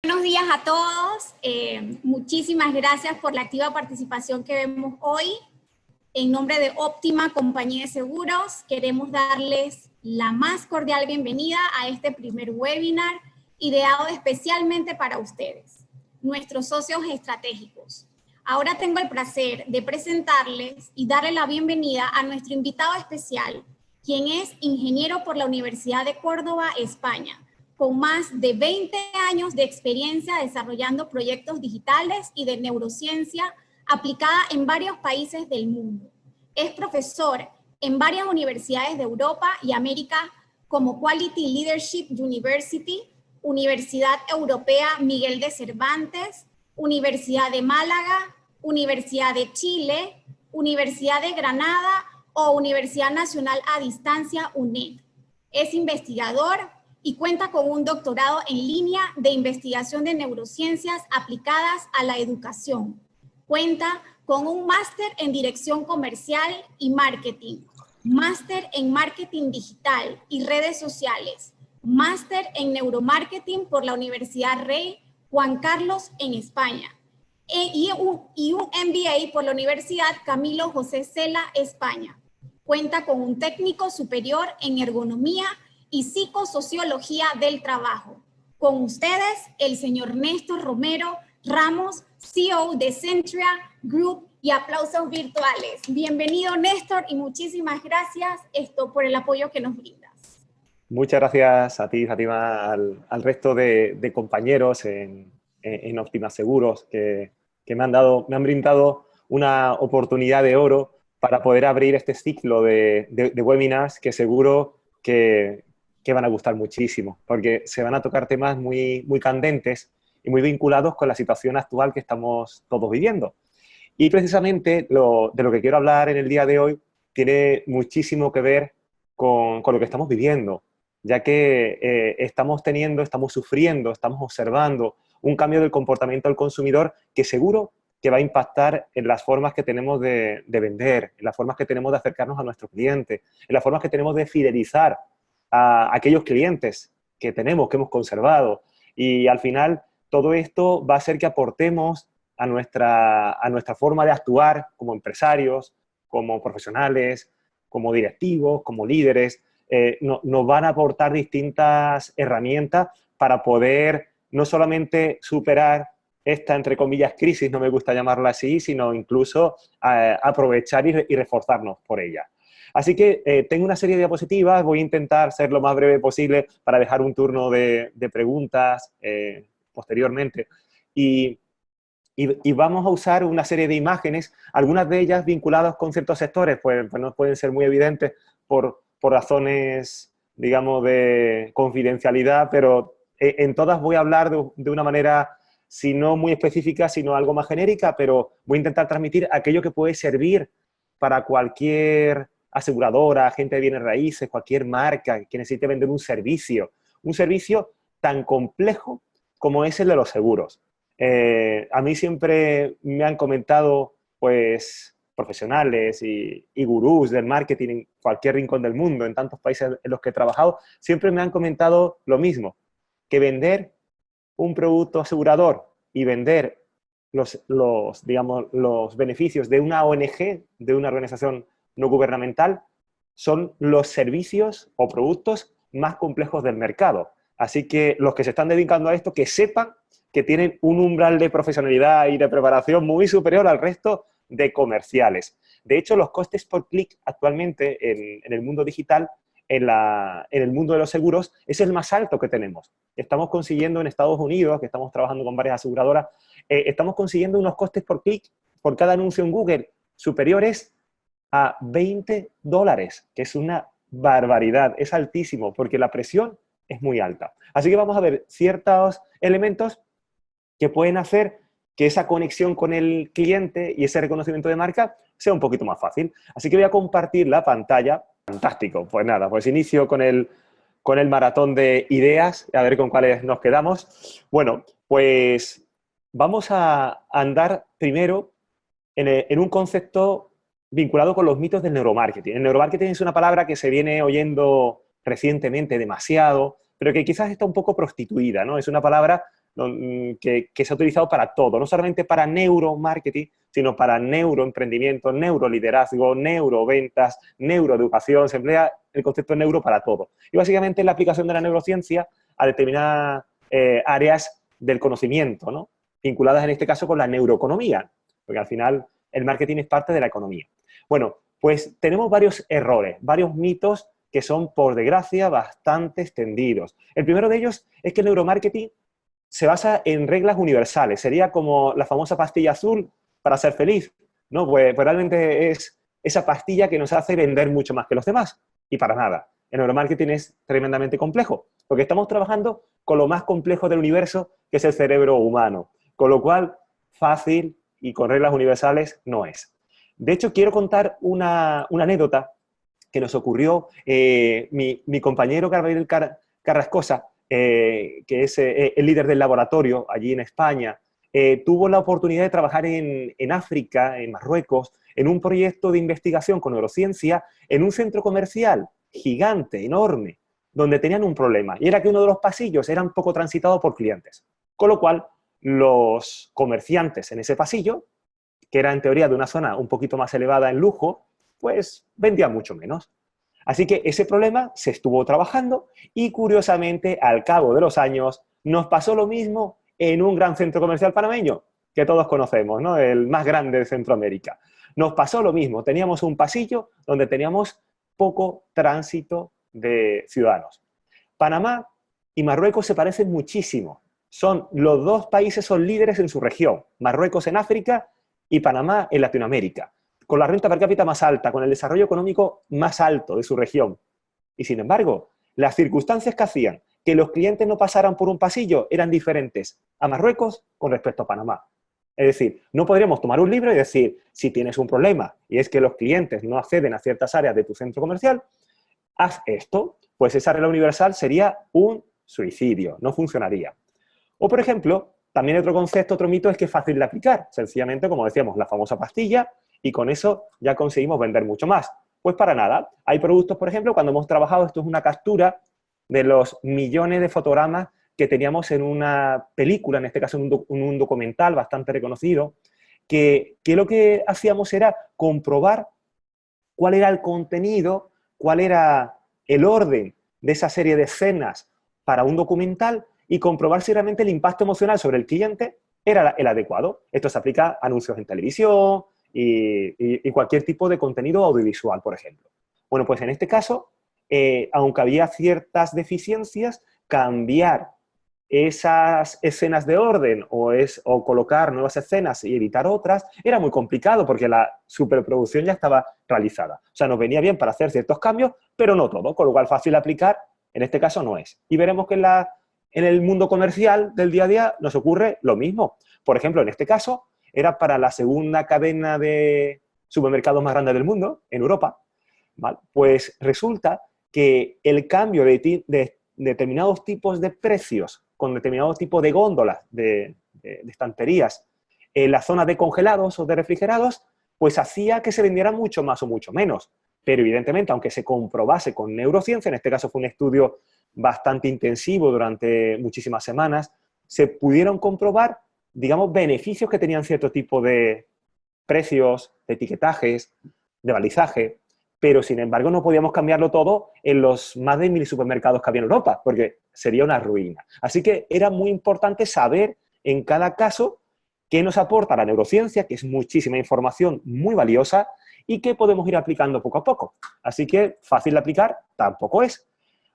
Buenos días a todos. Muchísimas gracias por la activa participación que vemos hoy. En nombre de Óptima Compañía de Seguros, queremos darles la más cordial bienvenida a este primer webinar ideado especialmente para ustedes, nuestros socios estratégicos. Ahora tengo el placer de presentarles y darle la bienvenida a nuestro invitado especial, quien es ingeniero por la Universidad de Córdoba, España, con más de 20 años de experiencia desarrollando proyectos digitales y de neurociencia aplicada en varios países del mundo. Es profesor en varias universidades de Europa y América como Quality Leadership University, Universidad Europea Miguel de Cervantes, Universidad de Málaga, Universidad de Chile, Universidad de Granada o Universidad Nacional a Distancia, UNED. Es investigador y cuenta con un doctorado en línea de investigación de neurociencias aplicadas a la educación. Cuenta con un máster en dirección comercial y marketing, máster en marketing digital y redes sociales, máster en neuromarketing por la Universidad Rey Juan Carlos en España, y un MBA por la Universidad Camilo José Cela, España. Cuenta con un técnico superior en ergonomía y psicosociología del trabajo. Con ustedes, el señor Néstor Romero Ramos, CEO de Centria Group, y aplausos virtuales. Bienvenido, Néstor, y muchísimas gracias por el apoyo que nos brindas. Muchas gracias a ti, Fátima, al resto de compañeros en Óptima Seguros que me han brindado una oportunidad de oro para poder abrir este ciclo de webinars que seguro que van a gustar muchísimo, porque se van a tocar temas muy candentes y muy vinculados con la situación actual que estamos todos viviendo. Y precisamente de lo que quiero hablar en el día de hoy tiene muchísimo que ver con lo que estamos viviendo, ya que estamos sufriendo, estamos observando un cambio del comportamiento del consumidor que seguro que va a impactar en las formas que tenemos de vender, en las formas que tenemos de acercarnos a nuestros clientes, en las formas que tenemos de fidelizar a aquellos clientes que tenemos, que hemos conservado. Y al final todo esto va a hacer que aportemos a nuestra forma de actuar como empresarios, como profesionales, como directivos, como líderes. Nos van a aportar distintas herramientas para poder no solamente superar esta, entre comillas, crisis, no me gusta llamarla así, sino incluso aprovechar y reforzarnos por ella. Así que tengo una serie de diapositivas, voy a intentar ser lo más breve posible para dejar un turno de preguntas posteriormente. Y vamos a usar una serie de imágenes, algunas de ellas vinculadas con ciertos sectores, pues no pueden ser muy evidentes por razones, digamos, de confidencialidad, pero en todas voy a hablar de una manera, si no muy específica, sino algo más genérica, pero voy a intentar transmitir aquello que puede servir para cualquier aseguradora, agente de bienes raíces, cualquier marca que necesite vender un servicio tan complejo como es el de los seguros. A mí siempre me han comentado, pues, profesionales y gurús del marketing en cualquier rincón del mundo, en tantos países en los que he trabajado, siempre me han comentado lo mismo, que vender un producto asegurador y vender los beneficios de una ONG, de una organización no gubernamental, son los servicios o productos más complejos del mercado. Así que los que se están dedicando a esto, que sepan que tienen un umbral de profesionalidad y de preparación muy superior al resto de comerciales. De hecho, los costes por clic actualmente en el mundo digital, en el mundo de los seguros, es el más alto que tenemos. Estamos consiguiendo en Estados Unidos, que estamos trabajando con varias aseguradoras, estamos consiguiendo unos costes por clic por cada anuncio en Google superiores a $20, que es una barbaridad, es altísimo, porque la presión es muy alta. Así que vamos a ver ciertos elementos que pueden hacer que esa conexión con el cliente y ese reconocimiento de marca sea un poquito más fácil. Así que voy a compartir la pantalla. Fantástico. Pues nada, pues inicio con el maratón de ideas, a ver con cuáles nos quedamos. Bueno, pues vamos a andar primero en un concepto vinculado con los mitos del neuromarketing. El neuromarketing es una palabra que se viene oyendo recientemente demasiado, pero que quizás está un poco prostituida, ¿no? Es una palabra que se ha utilizado para todo, no solamente para neuromarketing, sino para neuroemprendimiento, neuroliderazgo, neuroventas, neuroeducación. Se emplea el concepto de neuro para todo. Y básicamente es la aplicación de la neurociencia a determinadas áreas del conocimiento, ¿no? Vinculadas en este caso con la neuroeconomía, porque al final el marketing es parte de la economía. Bueno, pues tenemos varios errores, varios mitos que son, por desgracia, bastante extendidos. El primero de ellos es que el neuromarketing se basa en reglas universales. Sería como la famosa pastilla azul para ser feliz, ¿no? Pues realmente es esa pastilla que nos hace vender mucho más que los demás. Y para nada. El neuromarketing es tremendamente complejo, porque estamos trabajando con lo más complejo del universo, que es el cerebro humano. Con lo cual, fácil y con reglas universales no es. De hecho, quiero contar una anécdota que nos ocurrió. Mi compañero Gabriel Carrascosa, que es el líder del laboratorio allí en España, tuvo la oportunidad de trabajar en África, en Marruecos, en un proyecto de investigación con neurociencia, en un centro comercial gigante, enorme, donde tenían un problema, y era que uno de los pasillos era un poco transitado por clientes. Con lo cual, los comerciantes en ese pasillo, que era en teoría de una zona un poquito más elevada en lujo, pues vendían mucho menos. Así que ese problema se estuvo trabajando y, curiosamente, al cabo de los años, nos pasó lo mismo en un gran centro comercial panameño, que todos conocemos, ¿no? El más grande de Centroamérica. Nos pasó lo mismo. Teníamos un pasillo donde teníamos poco tránsito de ciudadanos. Panamá y Marruecos se parecen muchísimo. Los dos países son líderes en su región. Marruecos en África y Panamá en Latinoamérica, con la renta per cápita más alta, con el desarrollo económico más alto de su región. Y sin embargo, las circunstancias que hacían que los clientes no pasaran por un pasillo eran diferentes a Marruecos con respecto a Panamá. Es decir, no podríamos tomar un libro y decir, si tienes un problema y es que los clientes no acceden a ciertas áreas de tu centro comercial, haz esto. Pues esa regla universal sería un suicidio, no funcionaría. O, por ejemplo, también otro concepto, otro mito es que es fácil de aplicar. Sencillamente, como decíamos, la famosa pastilla, y con eso ya conseguimos vender mucho más. Pues para nada. Hay productos, por ejemplo, cuando hemos trabajado, esto es una captura de los millones de fotogramas que teníamos en una película, en este caso en un documental bastante reconocido, que lo que hacíamos era comprobar cuál era el contenido, cuál era el orden de esa serie de escenas para un documental y comprobar si realmente el impacto emocional sobre el cliente era el adecuado. Esto se aplica a anuncios en televisión y cualquier tipo de contenido audiovisual, por ejemplo. Bueno, pues en este caso, aunque había ciertas deficiencias, cambiar esas escenas de orden o colocar nuevas escenas y editar otras era muy complicado porque la superproducción ya estaba realizada. O sea, nos venía bien para hacer ciertos cambios, pero no todo, con lo cual fácil de aplicar, en este caso no es. Y veremos que en el mundo comercial del día a día nos ocurre lo mismo. Por ejemplo, en este caso, era para la segunda cadena de supermercados más grande del mundo, en Europa, ¿vale? Pues resulta que el cambio de determinados tipos de precios con determinados tipos de góndolas, de estanterías, en la zona de congelados o de refrigerados, pues hacía que se vendiera mucho más o mucho menos. Pero evidentemente, aunque se comprobase con neurociencia, en este caso fue un estudio bastante intensivo durante muchísimas semanas, se pudieron comprobar, digamos, beneficios que tenían cierto tipo de precios, de etiquetajes, de balizaje, pero sin embargo no podíamos cambiarlo todo en los más de 1000 supermercados que había en Europa, porque sería una ruina. Así que era muy importante saber en cada caso qué nos aporta la neurociencia, que es muchísima información muy valiosa y que podemos ir aplicando poco a poco. Así que fácil de aplicar tampoco es.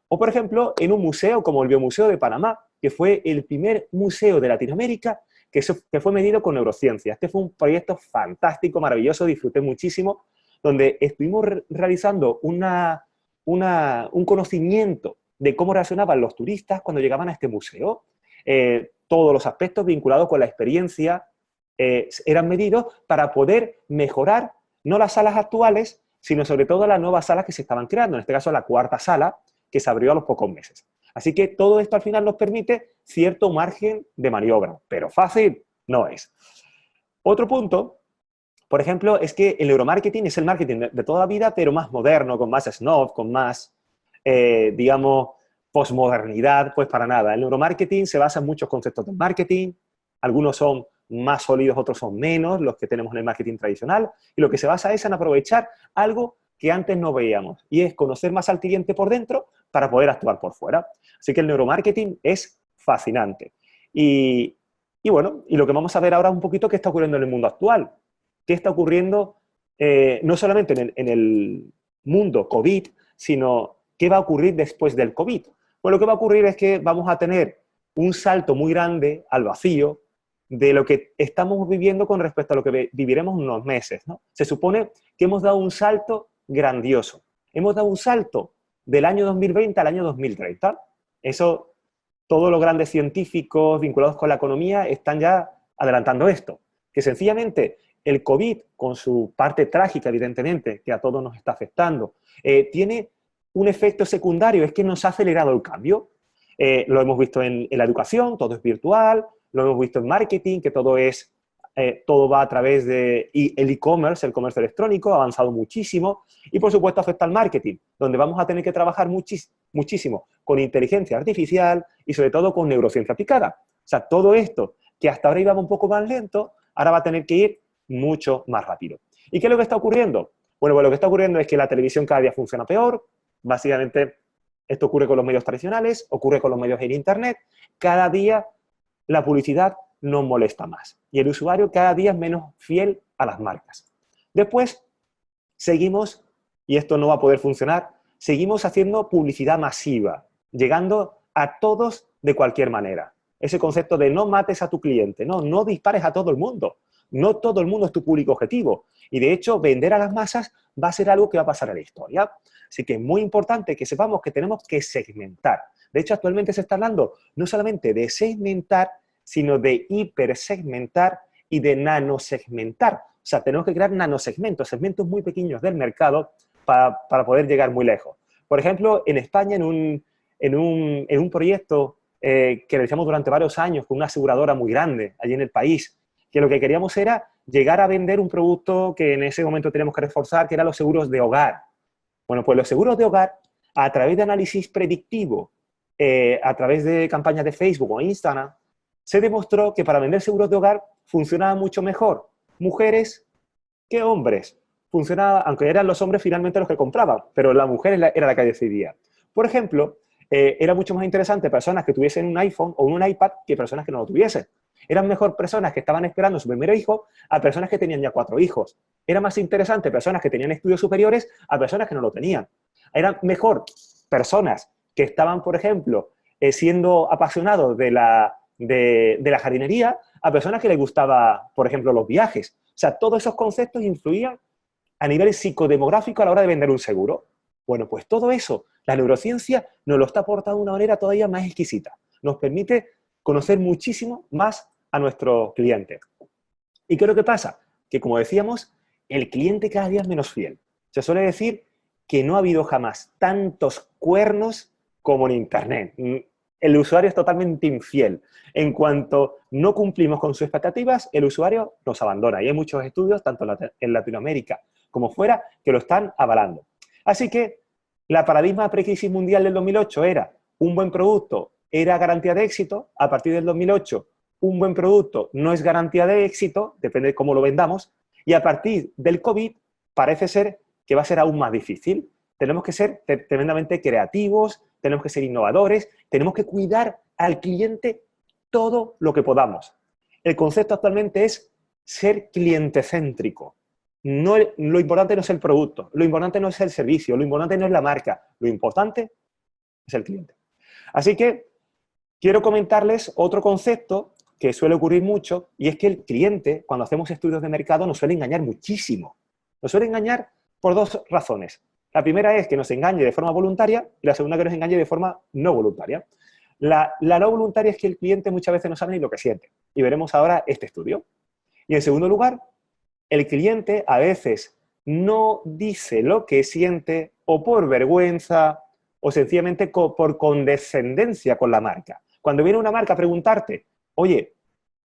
O, por ejemplo, en un museo como el Biomuseo de Panamá, que fue el primer museo de Latinoamérica que fue medido con neurociencia. Este fue un proyecto fantástico, maravilloso, disfruté muchísimo, donde estuvimos realizando un conocimiento de cómo reaccionaban los turistas cuando llegaban a este museo. Todos los aspectos vinculados con la experiencia eran medidos para poder mejorar no las salas actuales, sino sobre todo las nuevas salas que se estaban creando, en este caso la cuarta sala, que se abrió a los pocos meses. Así que todo esto al final nos permite cierto margen de maniobra, pero fácil no es. Otro punto, por ejemplo, es que el neuromarketing es el marketing de toda la vida, pero más moderno, con más snob, con más, digamos, posmodernidad, pues para nada. El neuromarketing se basa en muchos conceptos de marketing, algunos son más sólidos, otros son menos, los que tenemos en el marketing tradicional, y lo que se basa es en aprovechar algo que antes no veíamos, y es conocer más al cliente por dentro para poder actuar por fuera. Así que el neuromarketing es fascinante. Y bueno, y lo que vamos a ver ahora es un poquito qué está ocurriendo en el mundo actual, qué está ocurriendo no solamente en el mundo COVID, sino qué va a ocurrir después del COVID. Bueno, lo que va a ocurrir es que vamos a tener un salto muy grande al vacío de lo que estamos viviendo con respecto a lo que viviremos en unos meses, ¿no? Se supone que hemos dado un salto grandioso. Hemos dado un salto del año 2020 al año 2030. Eso, todos los grandes científicos vinculados con la economía están ya adelantando esto, que sencillamente el COVID, con su parte trágica, evidentemente, que a todos nos está afectando, tiene un efecto secundario, es que nos ha acelerado el cambio. Lo hemos visto en la educación, todo es virtual, lo hemos visto en marketing, que todo va a través de el e-commerce, el comercio electrónico, ha avanzado muchísimo, y por supuesto afecta al marketing, donde vamos a tener que trabajar muchísimo con inteligencia artificial y sobre todo con neurociencia aplicada. O sea, todo esto que hasta ahora iba un poco más lento, ahora va a tener que ir mucho más rápido. ¿Y qué es lo que está ocurriendo? Bueno, pues lo que está ocurriendo es que la televisión cada día funciona peor. Básicamente, esto ocurre con los medios tradicionales, ocurre con los medios en Internet. Cada día la publicidad nos molesta más y el usuario cada día es menos fiel a las marcas. Después, seguimos, y esto no va a poder funcionar, seguimos haciendo publicidad masiva, llegando a todos de cualquier manera. Ese concepto de no mates a tu cliente, no dispares a todo el mundo. No todo el mundo es tu público objetivo. Y de hecho, vender a las masas va a ser algo que va a pasar a la historia. Así que es muy importante que sepamos que tenemos que segmentar. De hecho, actualmente se está hablando no solamente de segmentar, sino de hipersegmentar y de nanosegmentar. O sea, tenemos que crear nanosegmentos, segmentos muy pequeños del mercado para poder llegar muy lejos. Por ejemplo, en España, en un proyecto que realizamos durante varios años con una aseguradora muy grande allí en el país, que lo que queríamos era llegar a vender un producto que en ese momento teníamos que reforzar, que eran los seguros de hogar. Bueno, pues los seguros de hogar, a través de análisis predictivo, a través de campañas de Facebook o Instagram, se demostró que para vender seguros de hogar funcionaba mucho mejor mujeres que hombres. Funcionaba, aunque eran los hombres finalmente los que compraban, pero la mujer era la que decidía. Por ejemplo, era mucho más interesante personas que tuviesen un iPhone o un iPad que personas que no lo tuviesen. Eran mejor personas que estaban esperando su primer hijo a personas que tenían ya 4 hijos. Era más interesante personas que tenían estudios superiores a personas que no lo tenían. Eran mejor personas que estaban, por ejemplo, siendo apasionados de la jardinería a personas que les gustaba, por ejemplo, los viajes. O sea, todos esos conceptos influían a nivel psicodemográfico a la hora de vender un seguro. Bueno, pues todo eso, la neurociencia nos lo está aportando de una manera todavía más exquisita. Nos permite conocer muchísimo más a nuestro cliente. ¿Y qué es lo que pasa? Que, como decíamos, el cliente cada día es menos fiel. Se suele decir que no ha habido jamás tantos cuernos como en Internet. El usuario es totalmente infiel. En cuanto no cumplimos con sus expectativas, el usuario nos abandona. Y hay muchos estudios, tanto en Latinoamérica como fuera, que lo están avalando. Así que la paradigma precrisis mundial del 2008 era un buen producto, era garantía de éxito. A partir del 2008, un buen producto no es garantía de éxito, depende de cómo lo vendamos. Y a partir del COVID, parece ser que va a ser aún más difícil. Tenemos que ser tremendamente creativos, tenemos que ser innovadores, tenemos que cuidar al cliente todo lo que podamos. El concepto actualmente es ser clientecéntrico. No, lo importante no es el producto, lo importante no es el servicio, lo importante no es la marca, lo importante es el cliente. Así que quiero comentarles otro concepto que suele ocurrir mucho, y es que el cliente, cuando hacemos estudios de mercado, nos suele engañar muchísimo. Nos suele engañar por 2 razones. La primera es que nos engañe de forma voluntaria y la segunda que nos engañe de forma no voluntaria. La no voluntaria es que el cliente muchas veces no sabe ni lo que siente. Y veremos ahora este estudio. Y en segundo lugar, el cliente a veces no dice lo que siente o por vergüenza o sencillamente por condescendencia con la marca. Cuando viene una marca a preguntarte, oye,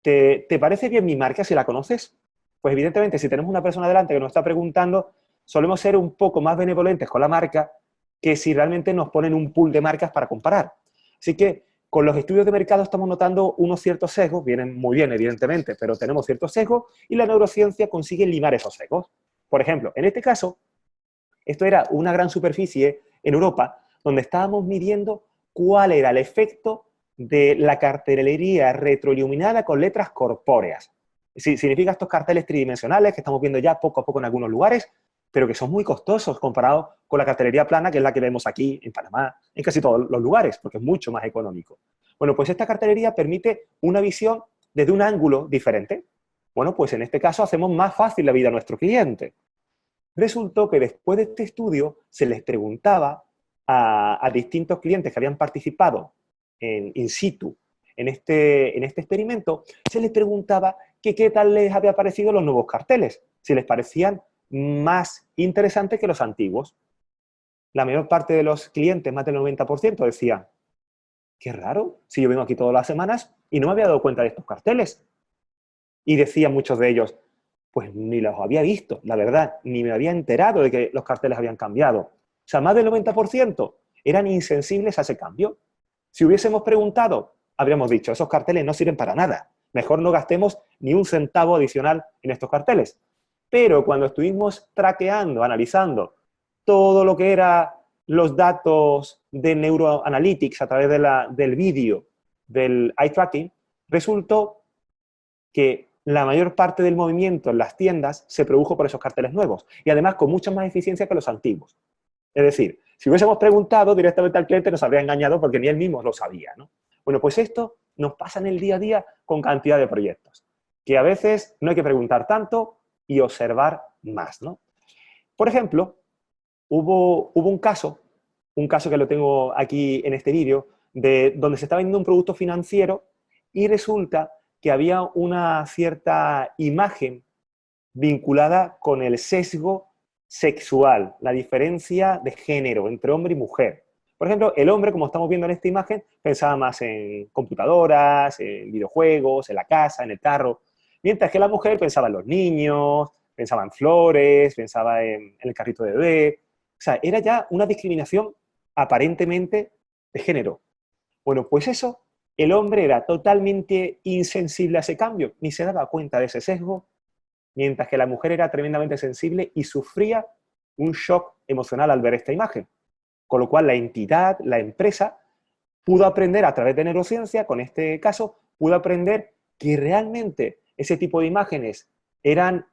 ¿te parece bien mi marca si la conoces? Pues evidentemente si tenemos una persona delante que nos está preguntando, solemos ser un poco más benevolentes con la marca que si realmente nos ponen un pool de marcas para comparar. Así que con los estudios de mercado estamos notando unos ciertos sesgos, vienen muy bien evidentemente, pero tenemos ciertos sesgos y la neurociencia consigue limar esos sesgos. Por ejemplo, en este caso, esto era una gran superficie en Europa donde estábamos midiendo cuál era el efecto de la cartelería retroiluminada con letras corpóreas. Significa estos carteles tridimensionales que estamos viendo ya poco a poco en algunos lugares, pero que son muy costosos comparados con la cartelería plana, que es la que vemos aquí en Panamá, en casi todos los lugares, porque es mucho más económico. Bueno, pues esta cartelería permite una visión desde un ángulo diferente. Bueno, pues en este caso hacemos más fácil la vida a nuestro cliente. Resultó que después de este estudio se les preguntaba a distintos clientes que habían participado in situ en este experimento, se les preguntaba que qué tal les había parecido los nuevos carteles, si les parecían más interesantes que los antiguos. La mayor parte de los clientes, más del 90%, decían, qué raro, si yo vengo aquí todas las semanas y no me había dado cuenta de estos carteles. Y decían muchos de ellos, pues ni los había visto, la verdad, ni me había enterado de que los carteles habían cambiado. O sea, más del 90% eran insensibles a ese cambio. Si hubiésemos preguntado, habríamos dicho, esos carteles no sirven para nada. Mejor no gastemos ni un centavo adicional en estos carteles. Pero cuando estuvimos traqueando, analizando todo lo que eran los datos de Neuroanalytics a través del vídeo, del eye tracking, resultó que la mayor parte del movimiento en las tiendas se produjo por esos carteles nuevos y además con mucha más eficiencia que los antiguos. Es decir, si hubiésemos preguntado directamente al cliente nos habría engañado porque ni él mismo lo sabía, ¿no? Bueno, pues esto nos pasa en el día a día con cantidad de proyectos, que a veces no hay que preguntar tanto y observar más, ¿no? Por ejemplo, hubo un caso que lo tengo aquí en este vídeo, de donde se estaba vendiendo un producto financiero y resulta que había una cierta imagen vinculada con el sesgo sexual, la diferencia de género entre hombre y mujer. Por ejemplo, el hombre, como estamos viendo en esta imagen, pensaba más en computadoras, en videojuegos, en la casa, en el carro, mientras que la mujer pensaba en los niños, pensaba en flores, pensaba en el carrito de bebé. O sea, era ya una discriminación aparentemente de género. Bueno, pues eso, el hombre era totalmente insensible a ese cambio, ni se daba cuenta de ese sesgo, mientras que la mujer era tremendamente sensible y sufría un shock emocional al ver esta imagen. Con lo cual la entidad, la empresa, pudo aprender a través de neurociencia, con este caso, pudo aprender que realmente ese tipo de imágenes eran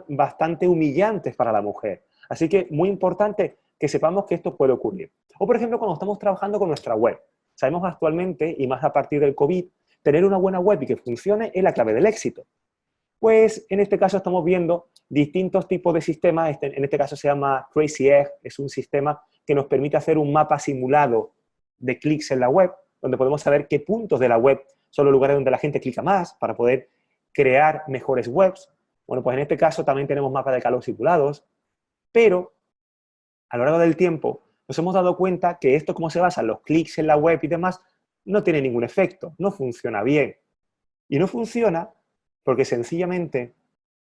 bastante humillantes para la mujer. Así que muy importante que sepamos que esto puede ocurrir. O por ejemplo, cuando estamos trabajando con nuestra web. Sabemos actualmente, y más a partir del COVID, tener una buena web y que funcione es la clave del éxito. Pues en este caso estamos viendo distintos tipos de sistemas, en este caso se llama Crazy Egg, es un sistema que nos permite hacer un mapa simulado de clics en la web, donde podemos saber qué puntos de la web son los lugares donde la gente clica más para poder crear mejores webs. Bueno, pues en este caso también tenemos mapas de calor simulados, pero a lo largo del tiempo nos hemos dado cuenta que esto, como se basa en los clics en la web y demás, no tiene ningún efecto, no funciona bien. Y no funciona porque sencillamente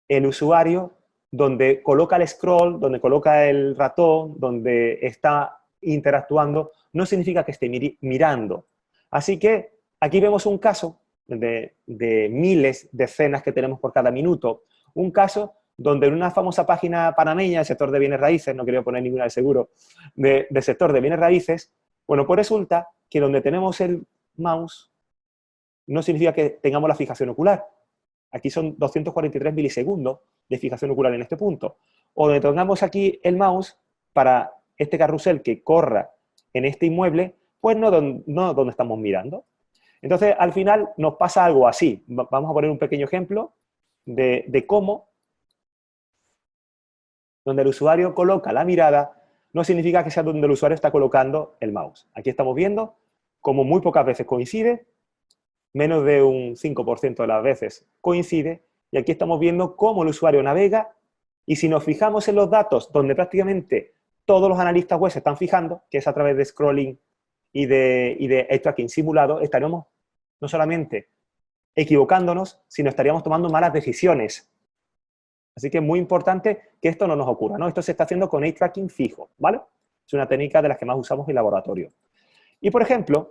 el usuario, donde coloca el scroll, donde coloca el ratón, donde está interactuando, no significa que esté mirando. Así que aquí vemos un caso de miles de escenas que tenemos por cada minuto, un caso donde en una famosa página panameña del sector de bienes raíces, no quiero poner ninguna de seguro, del sector de bienes raíces, bueno, pues resulta que donde tenemos el mouse no significa que tengamos la fijación ocular. Aquí son 243 milisegundos de fijación ocular en este punto. O donde tengamos aquí el mouse para este carrusel que corra en este inmueble, pues no donde estamos mirando. Entonces, al final nos pasa algo así. Vamos a poner un pequeño ejemplo de cómo, donde el usuario coloca la mirada, no significa que sea donde el usuario está colocando el mouse. Aquí estamos viendo cómo muy pocas veces coincide, menos de un 5% de las veces coincide, y aquí estamos viendo cómo el usuario navega, y si nos fijamos en los datos donde prácticamente todos los analistas web se están fijando, que es a través de scrolling y de eye tracking simulado, estaríamos no solamente equivocándonos, sino estaríamos tomando malas decisiones. Así que es muy importante que esto no nos ocurra, ¿no? Esto se está haciendo con eye tracking fijo, ¿vale? Es una técnica de las que más usamos en laboratorio. Y, por ejemplo,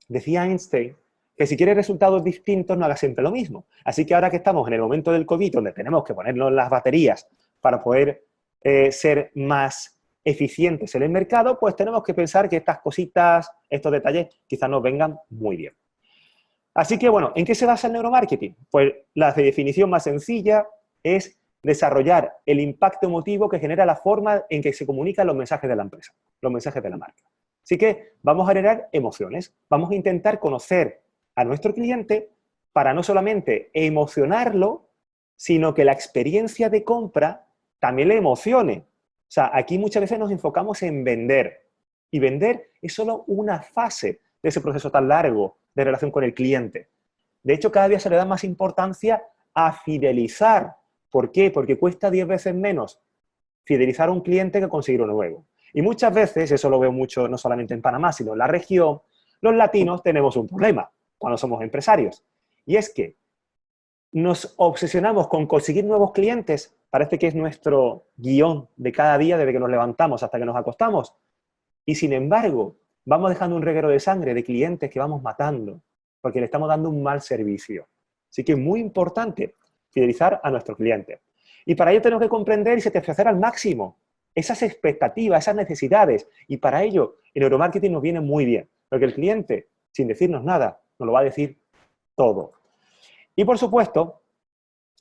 decía Einstein que si quieres resultados distintos no hagas siempre lo mismo. Así que ahora que estamos en el momento del COVID, donde tenemos que ponernos las baterías para poder ser más eficientes en el mercado, pues tenemos que pensar que estas cositas, estos detalles, quizás nos vengan muy bien. Así que, bueno, ¿en qué se basa el neuromarketing? Pues la definición más sencilla es desarrollar el impacto emotivo que genera la forma en que se comunican los mensajes de la empresa, los mensajes de la marca. Así que vamos a generar emociones, vamos a intentar conocer a nuestro cliente para no solamente emocionarlo, sino que la experiencia de compra también le emocione. O sea, aquí muchas veces nos enfocamos en vender, y vender es solo una fase de ese proceso tan largo de relación con el cliente. De hecho, cada día se le da más importancia a fidelizar. ¿Por qué? Porque cuesta 10 veces menos fidelizar a un cliente que conseguir uno nuevo. Y muchas veces, eso lo veo mucho no solamente en Panamá, sino en la región, los latinos tenemos un problema cuando somos empresarios. Y es que nos obsesionamos con conseguir nuevos clientes, parece que es nuestro guión de cada día desde que nos levantamos hasta que nos acostamos. Y sin embargo, vamos dejando un reguero de sangre de clientes que vamos matando, porque le estamos dando un mal servicio. Así que es muy importante fidelizar a nuestros clientes. Y para ello tenemos que comprender y satisfacer al máximo esas expectativas, esas necesidades. Y para ello, el neuromarketing nos viene muy bien, porque el cliente, sin decirnos nada, nos lo va a decir todo. Y por supuesto,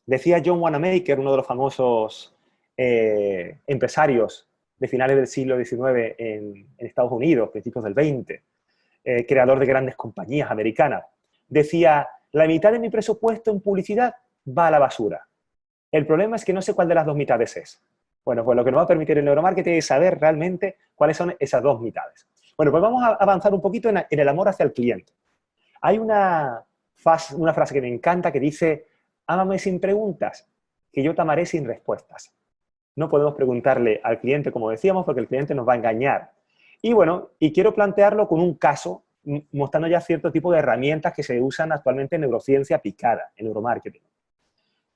decía John Wanamaker, uno de los famosos empresarios de finales del siglo XIX en Estados Unidos, principios del XX, creador de grandes compañías americanas, decía, la mitad de mi presupuesto en publicidad va a la basura. El problema es que no sé cuál de las dos mitades es. Bueno, pues lo que nos va a permitir el neuromarketing es saber realmente cuáles son esas dos mitades. Bueno, pues vamos a avanzar un poquito en el amor hacia el cliente. Hay una frase que me encanta que dice, ámame sin preguntas, que yo te amaré sin respuestas. No podemos preguntarle al cliente, como decíamos, porque el cliente nos va a engañar. Y bueno, y quiero plantearlo con un caso, mostrando ya cierto tipo de herramientas que se usan actualmente en neurociencia aplicada, en neuromarketing.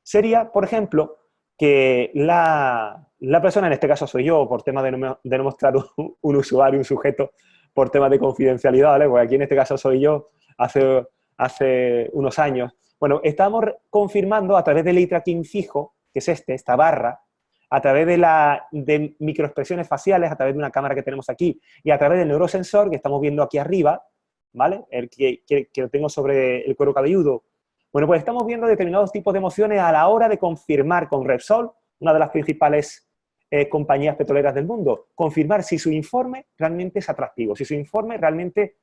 Sería, por ejemplo, que la persona, en este caso soy yo, por tema de no mostrar un usuario, un sujeto, por temas de confidencialidad, ¿vale? Pues aquí en este caso soy yo, hace unos años. Bueno, estamos confirmando a través del eye tracking fijo, que es esta barra, a través de microexpresiones faciales, a través de una cámara que tenemos aquí, y a través del neurosensor que estamos viendo aquí arriba, ¿vale? El que lo tengo sobre el cuero cabelludo. Bueno, pues estamos viendo determinados tipos de emociones a la hora de confirmar con Repsol, una de las principales compañías petroleras del mundo, confirmar si su informe realmente es atractivo, si su informe realmente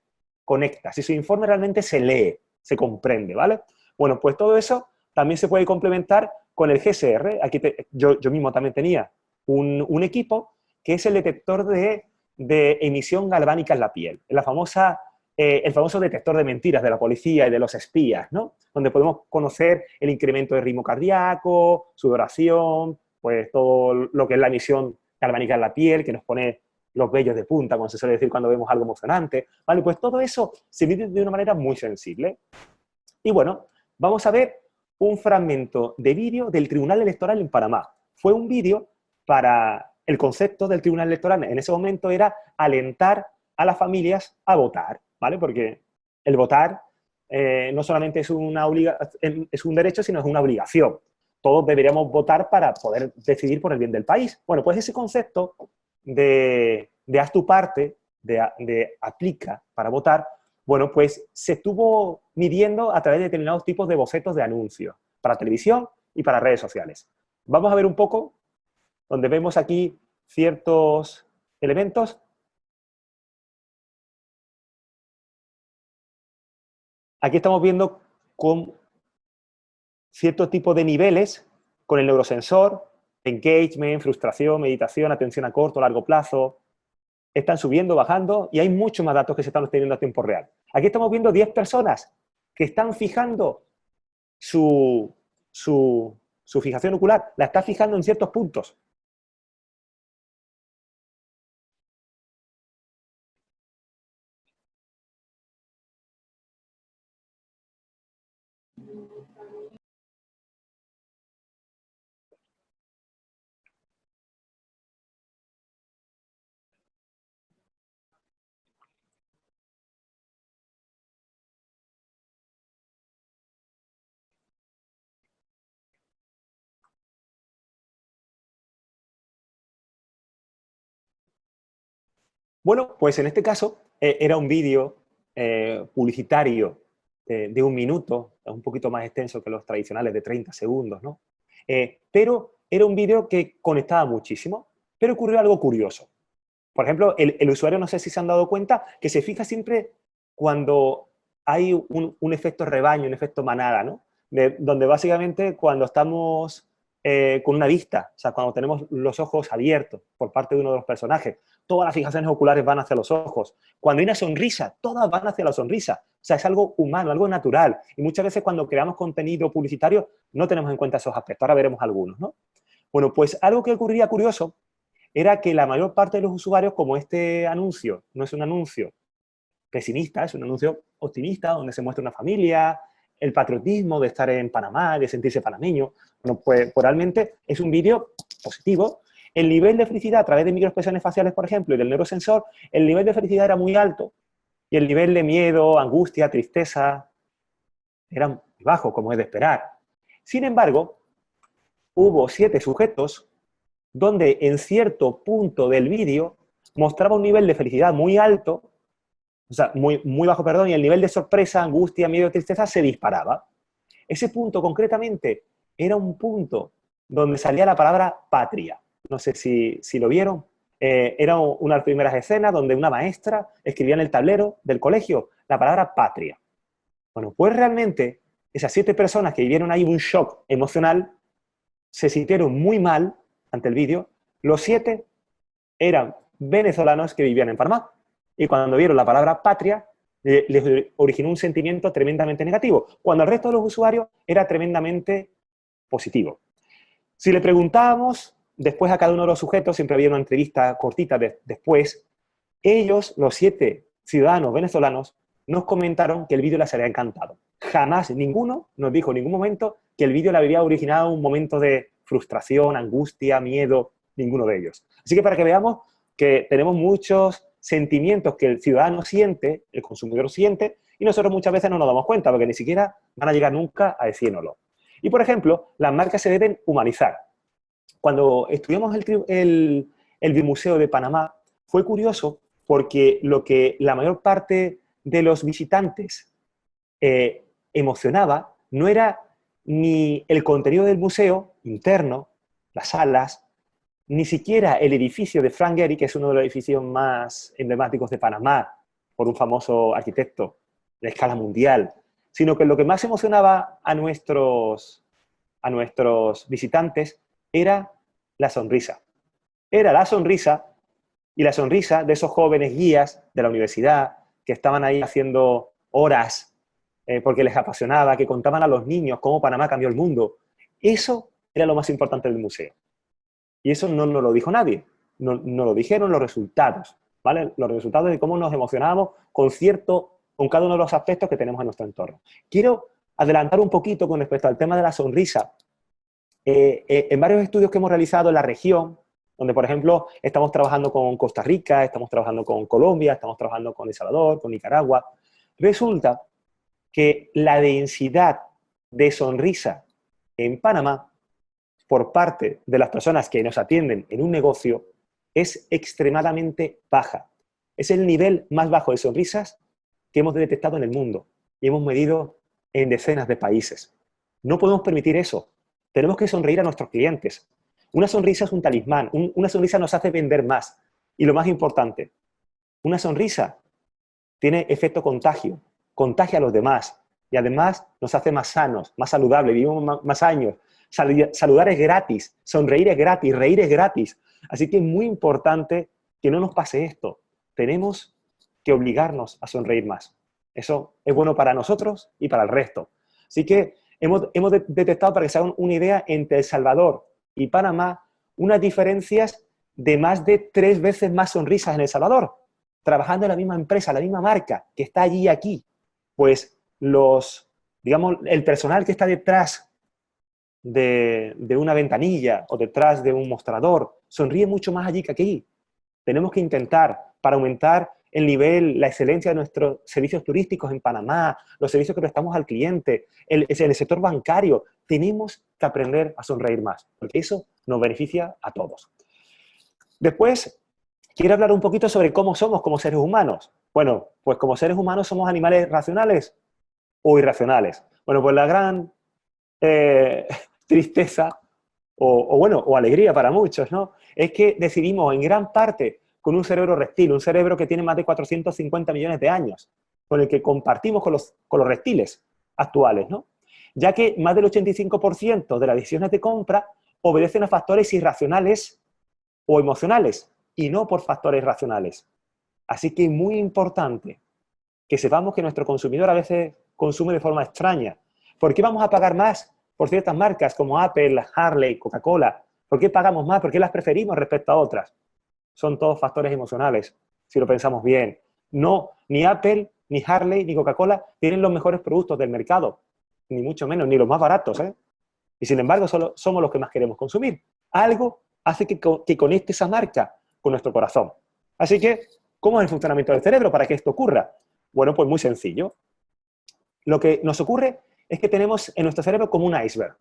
conecta, si su informe realmente se lee, se comprende, ¿vale? Bueno, pues todo eso también se puede complementar con el GSR. Aquí yo mismo también tenía un equipo que es el detector de emisión galvánica en la piel, el famoso detector de mentiras de la policía y de los espías, ¿no? Donde podemos conocer el incremento de ritmo cardíaco, sudoración, pues todo lo que es la emisión galvánica en la piel, que nos pone los vellos de punta, como se suele decir cuando vemos algo emocionante, ¿vale? Pues todo eso se mide de una manera muy sensible. Y bueno, vamos a ver un fragmento de vídeo del Tribunal Electoral en Panamá. Fue un vídeo para el concepto del Tribunal Electoral en ese momento era alentar a las familias a votar, ¿vale? Porque el votar no solamente es es un derecho, sino es una obligación. Todos deberíamos votar para poder decidir por el bien del país. Bueno, pues ese concepto de haz tu parte, de aplica para votar, bueno, pues se estuvo midiendo a través de determinados tipos de bocetos de anuncios para televisión y para redes sociales. Vamos a ver un poco, donde vemos aquí ciertos elementos. Aquí estamos viendo con cierto tipo de niveles con el neurosensor, engagement, frustración, meditación, atención a corto, largo plazo. Están subiendo, bajando y hay muchos más datos que se están obteniendo a tiempo real. Aquí estamos viendo 10 personas que están fijando su fijación ocular, la está fijando en ciertos puntos. Bueno, pues en este caso era un vídeo publicitario de 1 minuto, un poquito más extenso que los tradicionales de 30 segundos, ¿no? Pero era un vídeo que conectaba muchísimo, pero ocurrió algo curioso. Por ejemplo, el usuario, no sé si se han dado cuenta, que se fija siempre cuando hay un efecto rebaño, un efecto manada, ¿no? Donde básicamente cuando estamos con una vista, o sea, cuando tenemos los ojos abiertos por parte de uno de los personajes, todas las fijaciones oculares van hacia los ojos. Cuando hay una sonrisa, todas van hacia la sonrisa. O sea, es algo humano, algo natural. Y muchas veces cuando creamos contenido publicitario no tenemos en cuenta esos aspectos. Ahora veremos algunos, ¿no? Bueno, pues algo que ocurría curioso era que la mayor parte de los usuarios, como este anuncio no es un anuncio pesimista, es un anuncio optimista, donde se muestra una familia, el patriotismo de estar en Panamá, de sentirse panameño, bueno, pues realmente es un vídeo positivo. El nivel de felicidad a través de microexpresiones faciales, por ejemplo, y del neurosensor, el nivel de felicidad era muy alto y el nivel de miedo, angustia, tristeza era muy bajo, como es de esperar. Sin embargo, hubo 7 sujetos donde en cierto punto del vídeo mostraba un nivel de felicidad muy alto, o sea, muy bajo, perdón, y el nivel de sorpresa, angustia, miedo, tristeza se disparaba. Ese punto concretamente era un punto donde salía la palabra patria. No sé si lo vieron. Era una de las primeras escenas donde una maestra escribía en el tablero del colegio la palabra patria. Bueno, pues realmente esas 7 personas que vivieron ahí un shock emocional se sintieron muy mal ante el vídeo. Los 7 eran venezolanos que vivían en Panamá. Y cuando vieron la palabra patria, les originó un sentimiento tremendamente negativo, cuando el resto de los usuarios era tremendamente positivo. Si le preguntábamos después a cada uno de los sujetos, siempre había una entrevista cortita después, ellos, los 7 ciudadanos venezolanos, nos comentaron que el vídeo les había encantado. Jamás ninguno nos dijo en ningún momento que el vídeo le había originado un momento de frustración, angustia, miedo, ninguno de ellos. Así que para que veamos que tenemos muchos sentimientos que el ciudadano siente, el consumidor siente, y nosotros muchas veces no nos damos cuenta, porque ni siquiera van a llegar nunca a decírnoslo. Y, por ejemplo, las marcas se deben humanizar. Cuando estudiamos el Bimuseo de Panamá, fue curioso porque lo que la mayor parte de los visitantes emocionaba no era ni el contenido del museo interno, las salas, ni siquiera el edificio de Frank Gehry, que es uno de los edificios más emblemáticos de Panamá, por un famoso arquitecto de escala mundial, sino que lo que más emocionaba a nuestros visitantes era la sonrisa. Era la sonrisa, y la sonrisa de esos jóvenes guías de la universidad que estaban ahí haciendo horas porque les apasionaba, que contaban a los niños cómo Panamá cambió el mundo. Eso era lo más importante del museo. Y eso no nos lo dijo nadie. Nos lo dijeron los resultados, ¿vale? Los resultados de cómo nos emocionábamos con cada uno de los aspectos que tenemos en nuestro entorno. Quiero adelantar un poquito con respecto al tema de la sonrisa. En varios estudios que hemos realizado en la región, donde, por ejemplo, estamos trabajando con Costa Rica, estamos trabajando con Colombia, estamos trabajando con El Salvador, con Nicaragua, resulta que la densidad de sonrisa en Panamá por parte de las personas que nos atienden en un negocio es extremadamente baja. Es el nivel más bajo de sonrisas que hemos detectado en el mundo y hemos medido en decenas de países. No podemos permitir eso. Tenemos que sonreír a nuestros clientes. Una sonrisa es un talismán, una sonrisa nos hace vender más. Y lo más importante, una sonrisa tiene efecto contagio, contagia a los demás y además nos hace más sanos, más saludables, vivimos más años. Saludar es gratis, sonreír es gratis, reír es gratis. Así que es muy importante que no nos pase esto. Tenemos que obligarnos a sonreír más. Eso es bueno para nosotros y para el resto. Así que hemos detectado, para que se hagan una idea, entre El Salvador y Panamá, unas diferencias de más de 3 veces más sonrisas en El Salvador, trabajando en la misma empresa, la misma marca, que está allí y aquí. Pues el personal que está detrás de una ventanilla o detrás de un mostrador sonríe mucho más allí que aquí. Tenemos que intentar, para aumentar el nivel, la excelencia de nuestros servicios turísticos en Panamá, los servicios que prestamos al cliente, en el sector bancario, tenemos que aprender a sonreír más, porque eso nos beneficia a todos. Después, quiero hablar un poquito sobre cómo somos como seres humanos. Bueno, pues como seres humanos somos animales racionales o irracionales. Bueno, pues la gran eh, tristeza o alegría para muchos, ¿no? Es que decidimos en gran parte con un cerebro reptil, un cerebro que tiene más de 450 millones de años, con el que compartimos con los reptiles actuales, ¿no? Ya que más del 85% de las decisiones de compra obedecen a factores irracionales o emocionales y no por factores racionales. Así que es muy importante que sepamos que nuestro consumidor a veces consume de forma extraña. ¿Por qué vamos a pagar más por ciertas marcas como Apple, Harley, Coca-Cola? ¿Por qué pagamos más? ¿Por qué las preferimos respecto a otras? Son todos factores emocionales, si lo pensamos bien. No, ni Apple, ni Harley, ni Coca-Cola tienen los mejores productos del mercado, ni mucho menos, ni los más baratos, ¿eh? Y sin embargo, solo somos los que más queremos consumir. Algo hace que conecte esa marca con nuestro corazón. Así que, ¿cómo es el funcionamiento del cerebro para que esto ocurra? Bueno, pues muy sencillo. Lo que nos ocurre es que tenemos en nuestro cerebro como un iceberg.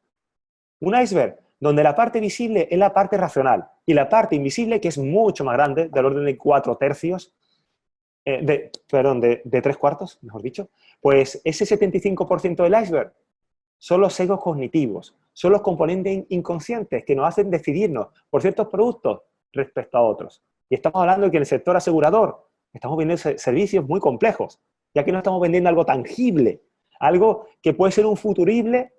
Un iceberg donde la parte visible es la parte racional y la parte invisible, que es mucho más grande, del orden de 4/3, de 3/4, mejor dicho, pues ese 75% del iceberg son los sesgos cognitivos, son los componentes inconscientes que nos hacen decidirnos por ciertos productos respecto a otros. Y estamos hablando de que en el sector asegurador estamos vendiendo servicios muy complejos, ya que no estamos vendiendo algo tangible, algo que puede ser un futurible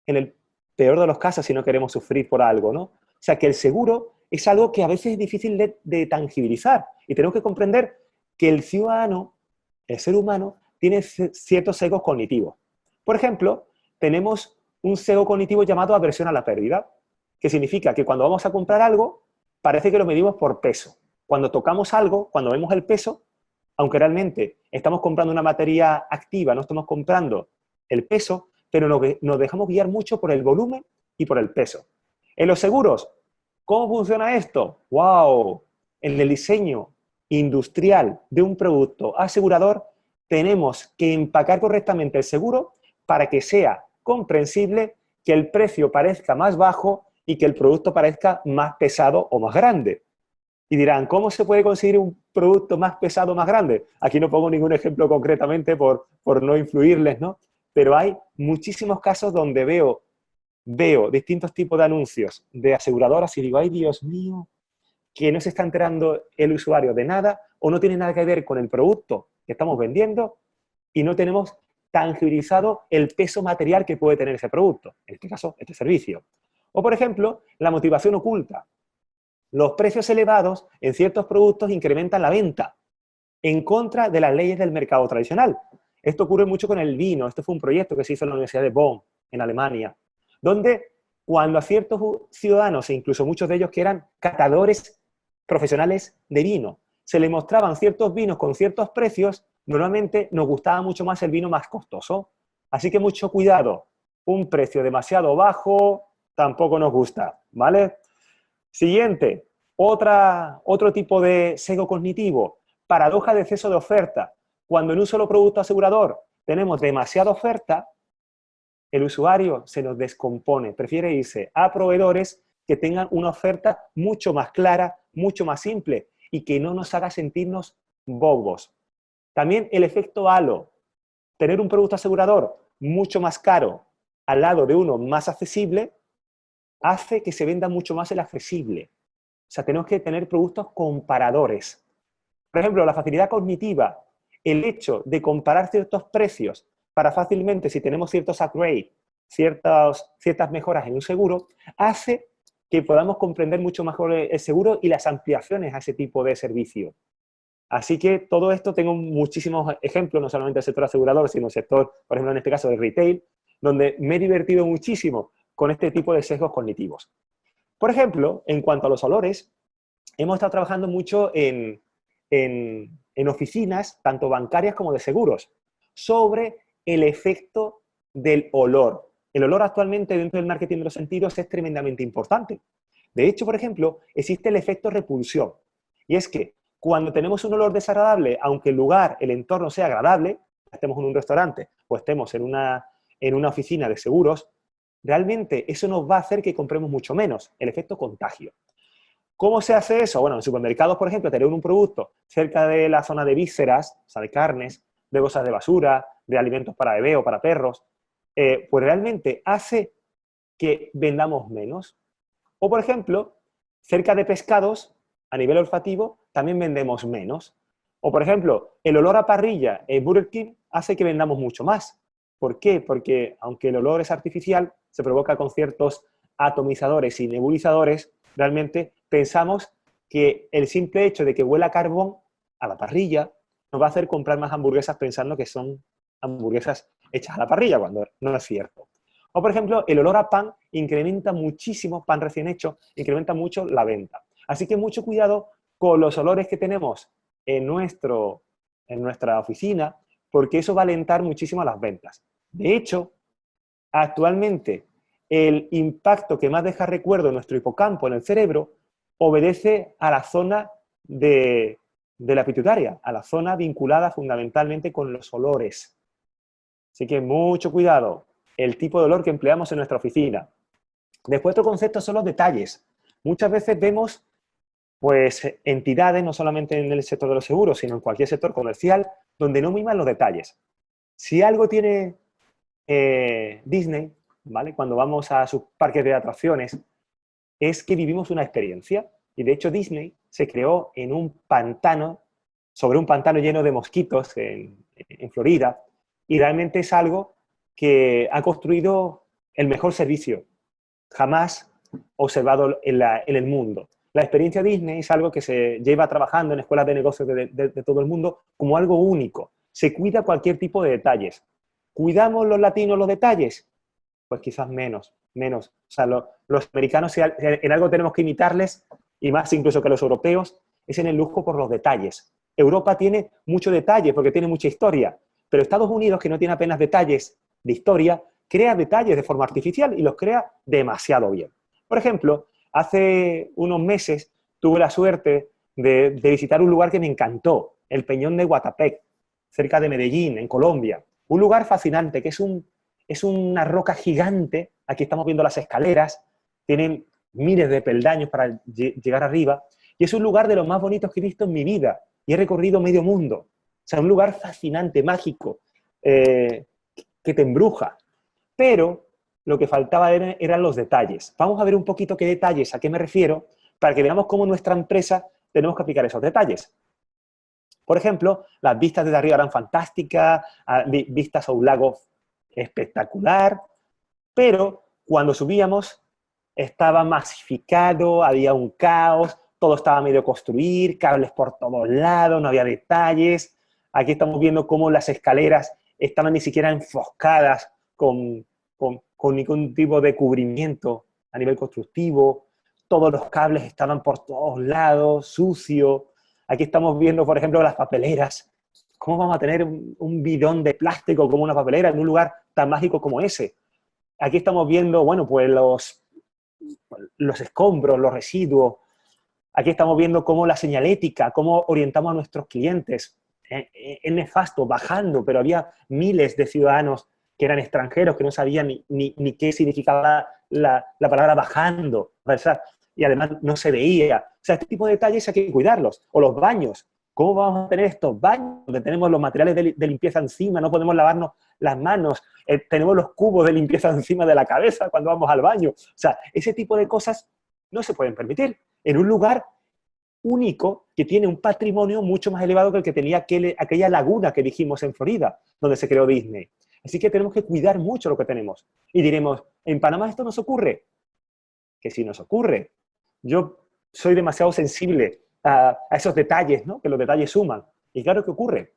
en el peor de los casos si no queremos sufrir por algo, ¿no? O sea, que el seguro es algo que a veces es difícil de tangibilizar y tenemos que comprender que el ciudadano, el ser humano, tiene ciertos sesgos cognitivos. Por ejemplo, tenemos un sesgo cognitivo llamado aversión a la pérdida, que significa que cuando vamos a comprar algo, parece que lo medimos por peso. Cuando tocamos algo, cuando vemos el peso, aunque realmente estamos comprando una materia activa, no estamos comprando el peso, pero nos dejamos guiar mucho por el volumen y por el peso. En los seguros, ¿cómo funciona esto? ¡Wow! En el diseño industrial de un producto asegurador, tenemos que empacar correctamente el seguro para que sea comprensible, que el precio parezca más bajo y que el producto parezca más pesado o más grande. Y dirán, ¿cómo se puede conseguir un producto más pesado o más grande? Aquí no pongo ningún ejemplo concretamente por no influirles, ¿no? Pero hay muchísimos casos donde veo distintos tipos de anuncios de aseguradoras y digo, ay Dios mío, que no se está enterando el usuario de nada o no tiene nada que ver con el producto que estamos vendiendo y no tenemos tangibilizado el peso material que puede tener ese producto, en este caso, este servicio. O, por ejemplo, la motivación oculta. Los precios elevados en ciertos productos incrementan la venta en contra de las leyes del mercado tradicional. Esto ocurre mucho con el vino. Este fue un proyecto que se hizo en la Universidad de Bonn, en Alemania, donde cuando a ciertos ciudadanos, e incluso muchos de ellos que eran catadores profesionales de vino, se les mostraban ciertos vinos con ciertos precios, normalmente nos gustaba mucho más el vino más costoso. Así que mucho cuidado. Un precio demasiado bajo tampoco nos gusta, ¿vale? Siguiente, otro tipo de sesgo cognitivo, paradoja de exceso de oferta. Cuando en un solo producto asegurador tenemos demasiada oferta, el usuario se nos descompone, prefiere irse a proveedores que tengan una oferta mucho más clara, mucho más simple y que no nos haga sentirnos bobos. También el efecto halo, tener un producto asegurador mucho más caro al lado de uno más accesible, hace que se venda mucho más el accesible. O sea, tenemos que tener productos comparadores. Por ejemplo, la facilidad cognitiva, el hecho de comparar ciertos precios para fácilmente, si tenemos ciertos upgrades, ciertas mejoras en un seguro, hace que podamos comprender mucho mejor el seguro y las ampliaciones a ese tipo de servicio. Así que todo esto, tengo muchísimos ejemplos, no solamente del sector asegurador, sino del sector, por ejemplo, en este caso del retail, donde me he divertido muchísimo con este tipo de sesgos cognitivos. Por ejemplo, en cuanto a los olores, hemos estado trabajando mucho en oficinas, tanto bancarias como de seguros, sobre el efecto del olor. El olor actualmente dentro del marketing de los sentidos es tremendamente importante. De hecho, por ejemplo, existe el efecto repulsión. Y es que cuando tenemos un olor desagradable, aunque el lugar, el entorno sea agradable, estemos en un restaurante o estemos en una oficina de seguros, realmente eso nos va a hacer que compremos mucho menos, el efecto contagio. ¿Cómo se hace eso? Bueno, en supermercados, por ejemplo, tener un producto cerca de la zona de vísceras, o sea, de carnes, de bolsas de basura, de alimentos para bebé o para perros, pues realmente hace que vendamos menos. O, por ejemplo, cerca de pescados, a nivel olfativo, también vendemos menos. O, por ejemplo, el olor a parrilla en Burger King hace que vendamos mucho más. ¿Por qué? Porque aunque el olor es artificial, se provoca con ciertos atomizadores y nebulizadores, realmente pensamos que el simple hecho de que huela a carbón a la parrilla nos va a hacer comprar más hamburguesas pensando que son hamburguesas hechas a la parrilla, cuando no es cierto. O, por ejemplo, el olor a pan incrementa muchísimo, pan recién hecho, incrementa mucho la venta. Así que mucho cuidado con los olores que tenemos en nuestra oficina, porque eso va a alentar muchísimo las ventas. De hecho, actualmente, el impacto que más deja recuerdo en nuestro hipocampo, en el cerebro, obedece a la zona de la pituitaria, a la zona vinculada fundamentalmente con los olores. Así que mucho cuidado, el tipo de olor que empleamos en nuestra oficina. Después, otro concepto son los detalles. Muchas veces vemos pues, entidades, no solamente en el sector de los seguros, sino en cualquier sector comercial, donde no miman los detalles. Si algo tiene Disney, ¿vale? Cuando vamos a sus parques de atracciones, es que vivimos una experiencia. Y de hecho Disney se creó en un pantano, sobre un pantano lleno de mosquitos en Florida, y realmente es algo que ha construido el mejor servicio jamás observado en el mundo. La experiencia Disney es algo que se lleva trabajando en escuelas de negocios de todo el mundo como algo único. Se cuida cualquier tipo de detalles. ¿Cuidamos los latinos los detalles? Pues quizás menos. O sea, los americanos, si en algo tenemos que imitarles, y más incluso que los europeos, es en el lujo por los detalles. Europa tiene mucho detalle porque tiene mucha historia, pero Estados Unidos, que no tiene apenas detalles de historia, crea detalles de forma artificial y los crea demasiado bien. Por ejemplo, hace unos meses tuve la suerte de visitar un lugar que me encantó, el Peñón de Guatapé, cerca de Medellín, en Colombia. Un lugar fascinante, que es una roca gigante. Aquí estamos viendo las escaleras, tienen miles de peldaños para llegar arriba, y es un lugar de los más bonitos que he visto en mi vida, y he recorrido medio mundo. O sea, un lugar fascinante, mágico, que te embruja. Pero lo que faltaba eran los detalles. Vamos a ver un poquito qué detalles, a qué me refiero, para que veamos cómo nuestra empresa tenemos que aplicar esos detalles. Por ejemplo, las vistas desde arriba eran fantásticas, vistas a un lago espectacular, pero cuando subíamos estaba masificado, había un caos, todo estaba medio construir, cables por todos lados, no había detalles. Aquí estamos viendo cómo las escaleras estaban ni siquiera enfoscadas con ningún tipo de cubrimiento a nivel constructivo. Todos los cables estaban por todos lados, sucio. Aquí estamos viendo, por ejemplo, las papeleras. ¿Cómo vamos a tener un bidón de plástico como una papelera en un lugar tan mágico como ese? Aquí estamos viendo, bueno, pues los escombros, los residuos. Aquí estamos viendo cómo la señalética, cómo orientamos a nuestros clientes. Es nefasto, bajando, pero había miles de ciudadanos que eran extranjeros, que no sabían ni qué significaba la palabra bajando, ¿verdad? Y además no se veía. O sea, este tipo de detalles hay que cuidarlos. O los baños. ¿Cómo vamos a tener estos baños donde tenemos los materiales de limpieza encima, no podemos lavarnos las manos, tenemos los cubos de limpieza encima de la cabeza cuando vamos al baño? O sea, ese tipo de cosas no se pueden permitir en un lugar único que tiene un patrimonio mucho más elevado que el que tenía aquella laguna que dijimos en Florida, donde se creó Disney. Así que tenemos que cuidar mucho lo que tenemos. Y diremos, ¿en Panamá esto nos ocurre? Que sí nos ocurre. Yo soy demasiado sensible a esos detalles, ¿no? Que los detalles suman. Y claro que ocurre.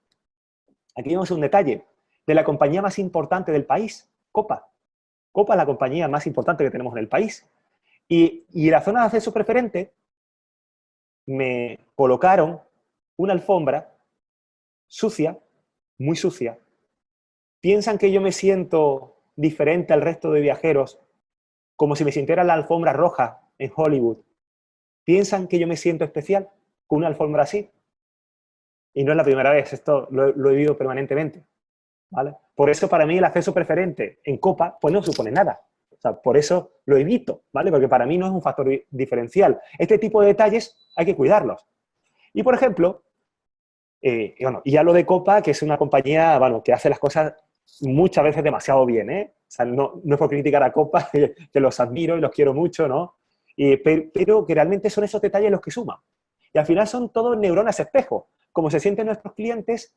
Aquí vemos un detalle de la compañía más importante del país, Copa. Copa es la compañía más importante que tenemos en el país. Y en la zona de acceso preferente me colocaron una alfombra sucia, muy sucia. Piensan que yo me siento diferente al resto de viajeros, como si me sintiera la alfombra roja en Hollywood. Piensan que yo me siento especial con una alfombra así. Y no es la primera vez, esto lo he vivido permanentemente, ¿vale? Por eso para mí el acceso preferente en Copa pues no supone nada. sea, por eso lo evito, ¿vale? Porque para mí no es un factor diferencial. Este tipo de detalles hay que cuidarlos. Y, por ejemplo, bueno, y ya lo de Copa, que es una compañía, bueno, que hace las cosas muchas veces demasiado bien, ¿eh? O sea, no es por criticar a Copa, que los admiro y los quiero mucho, ¿no? Pero que realmente son esos detalles los que suman. Y al final son todos neuronas espejo. Como se sienten nuestros clientes,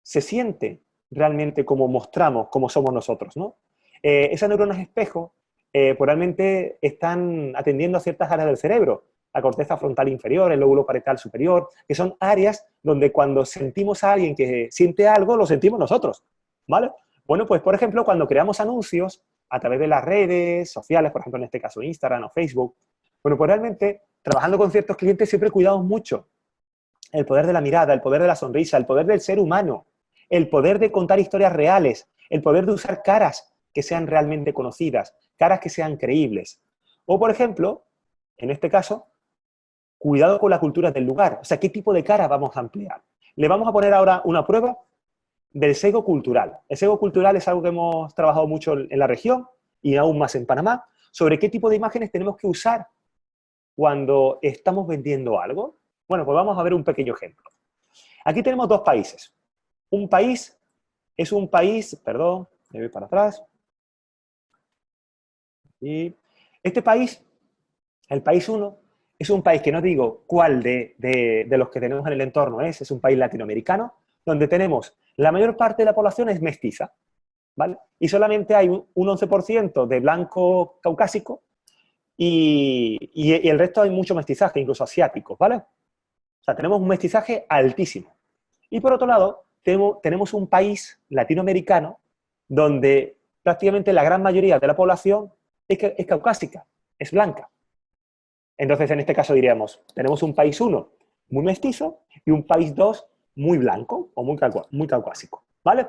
se siente realmente como mostramos, como somos nosotros, ¿no? Esas neuronas espejo, pues realmente están atendiendo a ciertas áreas del cerebro, la corteza frontal inferior, el lóbulo parietal superior, que son áreas donde cuando sentimos a alguien que siente algo, lo sentimos nosotros, ¿vale? Bueno, pues por ejemplo, cuando creamos anuncios a través de las redes sociales, por ejemplo, en este caso Instagram o Facebook, bueno, pues realmente, trabajando con ciertos clientes siempre cuidamos mucho el poder de la mirada, el poder de la sonrisa, el poder del ser humano, el poder de contar historias reales, el poder de usar caras que sean realmente conocidas, caras que sean creíbles. O, por ejemplo, en este caso, cuidado con la cultura del lugar. O sea, ¿qué tipo de cara vamos a emplear? Le vamos a poner ahora una prueba del sesgo cultural. El sesgo cultural es algo que hemos trabajado mucho en la región y aún más en Panamá, sobre qué tipo de imágenes tenemos que usar cuando estamos vendiendo algo. Bueno, pues vamos a ver un pequeño ejemplo. Aquí tenemos dos países. Un país es un país, perdón, me voy para atrás. Y este país, el país 1, es un país que no digo cuál de los que tenemos en el entorno es un país latinoamericano, donde tenemos la mayor parte de la población es mestiza, ¿vale? Y solamente hay un 11% de blanco caucásico y el resto hay mucho mestizaje, incluso asiáticos, ¿vale? O sea, tenemos un mestizaje altísimo. Y por otro lado, tenemos un país latinoamericano donde prácticamente la gran mayoría de la población es caucásica, es blanca. Entonces, en este caso diríamos, tenemos un país 1 muy mestizo y un país 2 muy blanco o muy caucásico, ¿vale?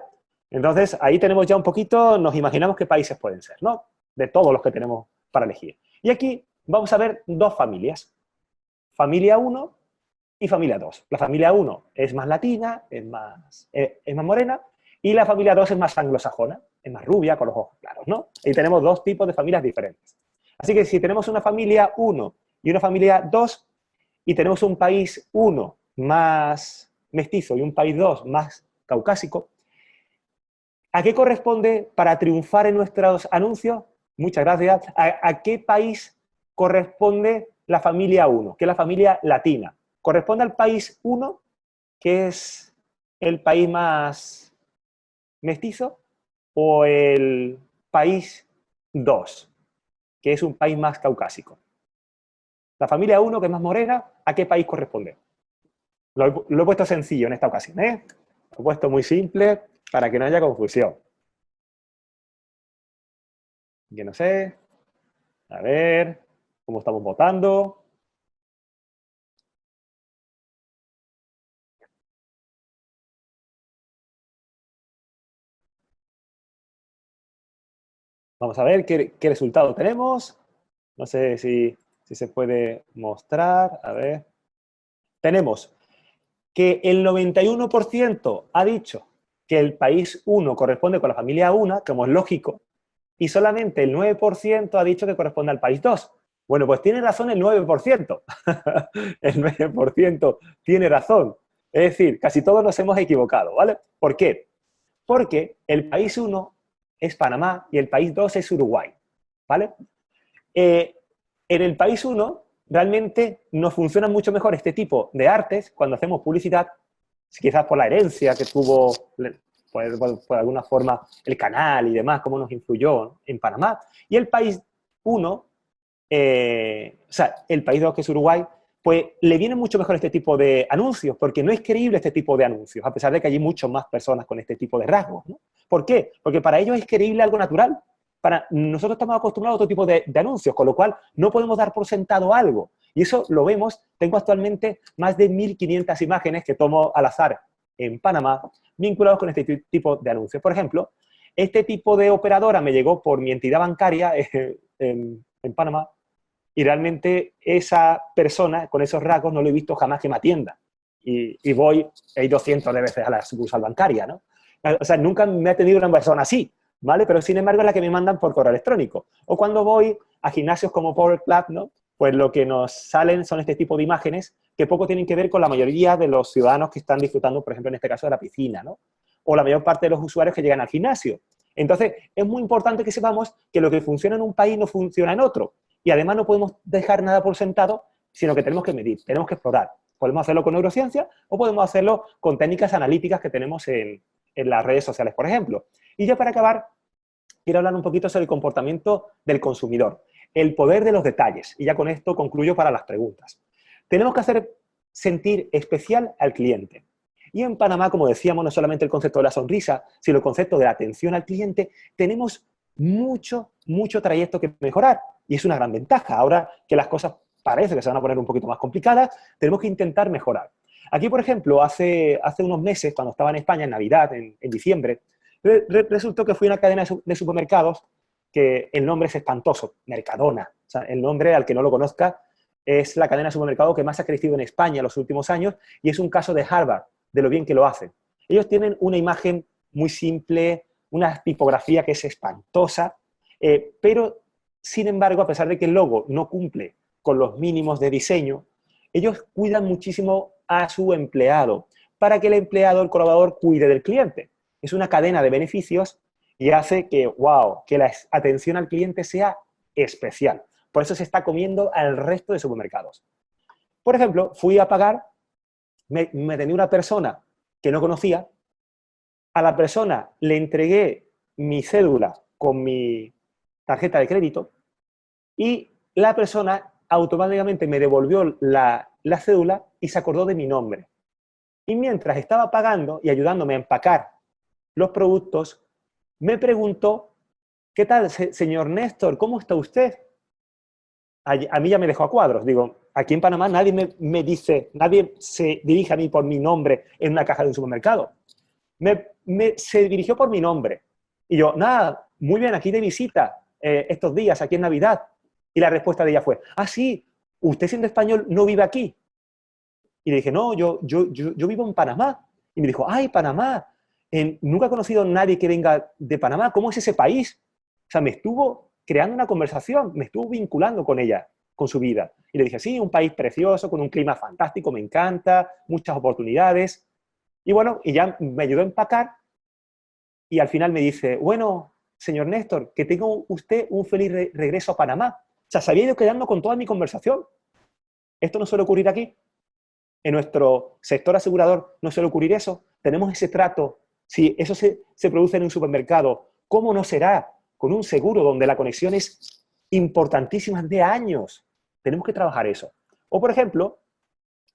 Entonces, ahí tenemos ya un poquito, nos imaginamos qué países pueden ser, ¿no? De todos los que tenemos para elegir. Y aquí vamos a ver dos familias. Familia 1 y familia 2. La familia 1 es más latina, es más morena, y la familia 2 es más anglosajona, es más rubia, con los ojos claros, ¿no? Y tenemos dos tipos de familias diferentes. Así que si tenemos una familia 1 y una familia 2, y tenemos un país 1 más mestizo y un país 2 más caucásico, ¿a qué corresponde para triunfar en nuestros anuncios? Muchas gracias. ¿A qué país corresponde la familia 1, que es la familia latina? Corresponde al país 1, que es el país más mestizo, o el país 2, que es un país más caucásico. La familia 1, que es más morena, ¿a qué país corresponde? Lo he puesto sencillo en esta ocasión, ¿eh? Lo he puesto muy simple para que no haya confusión. Yo no sé. A ver, ¿cómo estamos votando? Vamos a ver qué resultado tenemos. No sé si se puede mostrar. A ver. Tenemos que el 91% ha dicho que el país 1 corresponde con la familia 1, como es lógico, y solamente el 9% ha dicho que corresponde al país 2. Bueno, pues tiene razón el 9%. El 9% tiene razón. Es decir, casi todos nos hemos equivocado, ¿vale? ¿Por qué? Porque el país 1 es Panamá y el país 2 es Uruguay, ¿vale? En el país 1 realmente nos funciona mucho mejor este tipo de artes cuando hacemos publicidad, quizás por la herencia que tuvo, por alguna forma, el canal y demás, cómo nos influyó en Panamá. Y el país 1, o sea, el país 2, que es Uruguay, pues le viene mucho mejor este tipo de anuncios, porque no es creíble este tipo de anuncios, a pesar de que hay muchas más personas con este tipo de rasgos, ¿no? ¿Por qué? Porque para ellos es creíble algo natural. Para nosotros estamos acostumbrados a otro tipo de anuncios, con lo cual no podemos dar por sentado algo. Y eso lo vemos, tengo actualmente más de 1.500 imágenes que tomo al azar en Panamá, vinculados con este tipo de anuncios. Por ejemplo, este tipo de operadora me llegó por mi entidad bancaria en Panamá, y realmente esa persona con esos rasgos no lo he visto jamás que me atienda. Y voy, he ido cientos de veces a la sucursal bancaria, ¿no? O sea, nunca me ha tenido una persona así, ¿vale? Pero sin embargo es la que me mandan por correo electrónico. O cuando voy a gimnasios como Power Club, ¿no? Pues lo que nos salen son este tipo de imágenes que poco tienen que ver con la mayoría de los ciudadanos que están disfrutando, por ejemplo, en este caso de la piscina, ¿no? O la mayor parte de los usuarios que llegan al gimnasio. Entonces, es muy importante que sepamos que lo que funciona en un país no funciona en otro. Y además no podemos dejar nada por sentado, sino que tenemos que medir, tenemos que explorar. Podemos hacerlo con neurociencia o podemos hacerlo con técnicas analíticas que tenemos en las redes sociales, por ejemplo. Y ya para acabar, quiero hablar un poquito sobre el comportamiento del consumidor, el poder de los detalles. Y ya con esto concluyo para las preguntas. Tenemos que hacer sentir especial al cliente. Y en Panamá, como decíamos, no solamente el concepto de la sonrisa, sino el concepto de la atención al cliente, tenemos mucho trayecto que mejorar. Y es una gran ventaja. Ahora que las cosas parece que se van a poner un poquito más complicadas, tenemos que intentar mejorar. Aquí, por ejemplo, hace unos meses, cuando estaba en España, en Navidad, en diciembre, resultó que fui a una cadena de supermercados que el nombre es espantoso, Mercadona. O sea, el nombre, al que no lo conozca, es la cadena de supermercados que más ha crecido en España en los últimos años y es un caso de Harvard, de lo bien que lo hacen. Ellos tienen una imagen muy simple, una tipografía que es espantosa, pero, sin embargo, a pesar de que el logo no cumple con los mínimos de diseño, ellos cuidan muchísimo a su empleado para que el empleado, el colaborador, cuide del cliente. Es una cadena de beneficios y hace que, wow, que la atención al cliente sea especial. Por eso se está comiendo al resto de supermercados. Por ejemplo, fui a pagar, me atendió una persona que no conocía, a la persona le entregué mi cédula con mi tarjeta de crédito y la persona automáticamente me devolvió la cédula y se acordó de mi nombre. Y mientras estaba pagando y ayudándome a empacar los productos, me preguntó, ¿qué tal, señor Néstor? ¿Cómo está usted? A mí ya me dejó a cuadros. Digo, aquí en Panamá nadie me dice, nadie se dirige a mí por mi nombre en una caja de un supermercado. Se dirigió por mi nombre. Y yo, nada, muy bien, aquí de visita estos días, aquí en Navidad. Y la respuesta de ella fue, ah, sí, usted siendo español no vive aquí. Y le dije, no, yo vivo en Panamá. Y me dijo, ay, Panamá, nunca he conocido a nadie que venga de Panamá. ¿Cómo es ese país? O sea, me estuvo creando una conversación, me estuvo vinculando con ella, con su vida. Y le dije, sí, un país precioso, con un clima fantástico, me encanta, muchas oportunidades. Y bueno, y ya me ayudó a empacar. Y al final me dice, bueno, señor Néstor, que tenga usted un feliz regreso a Panamá. O sea, se había ido quedando con toda mi conversación. Esto no suele ocurrir aquí. En nuestro sector asegurador no suele ocurrir eso. Tenemos ese trato. Si eso se produce en un supermercado, ¿cómo no será con un seguro donde la conexión es importantísima de años? Tenemos que trabajar eso. O, por ejemplo,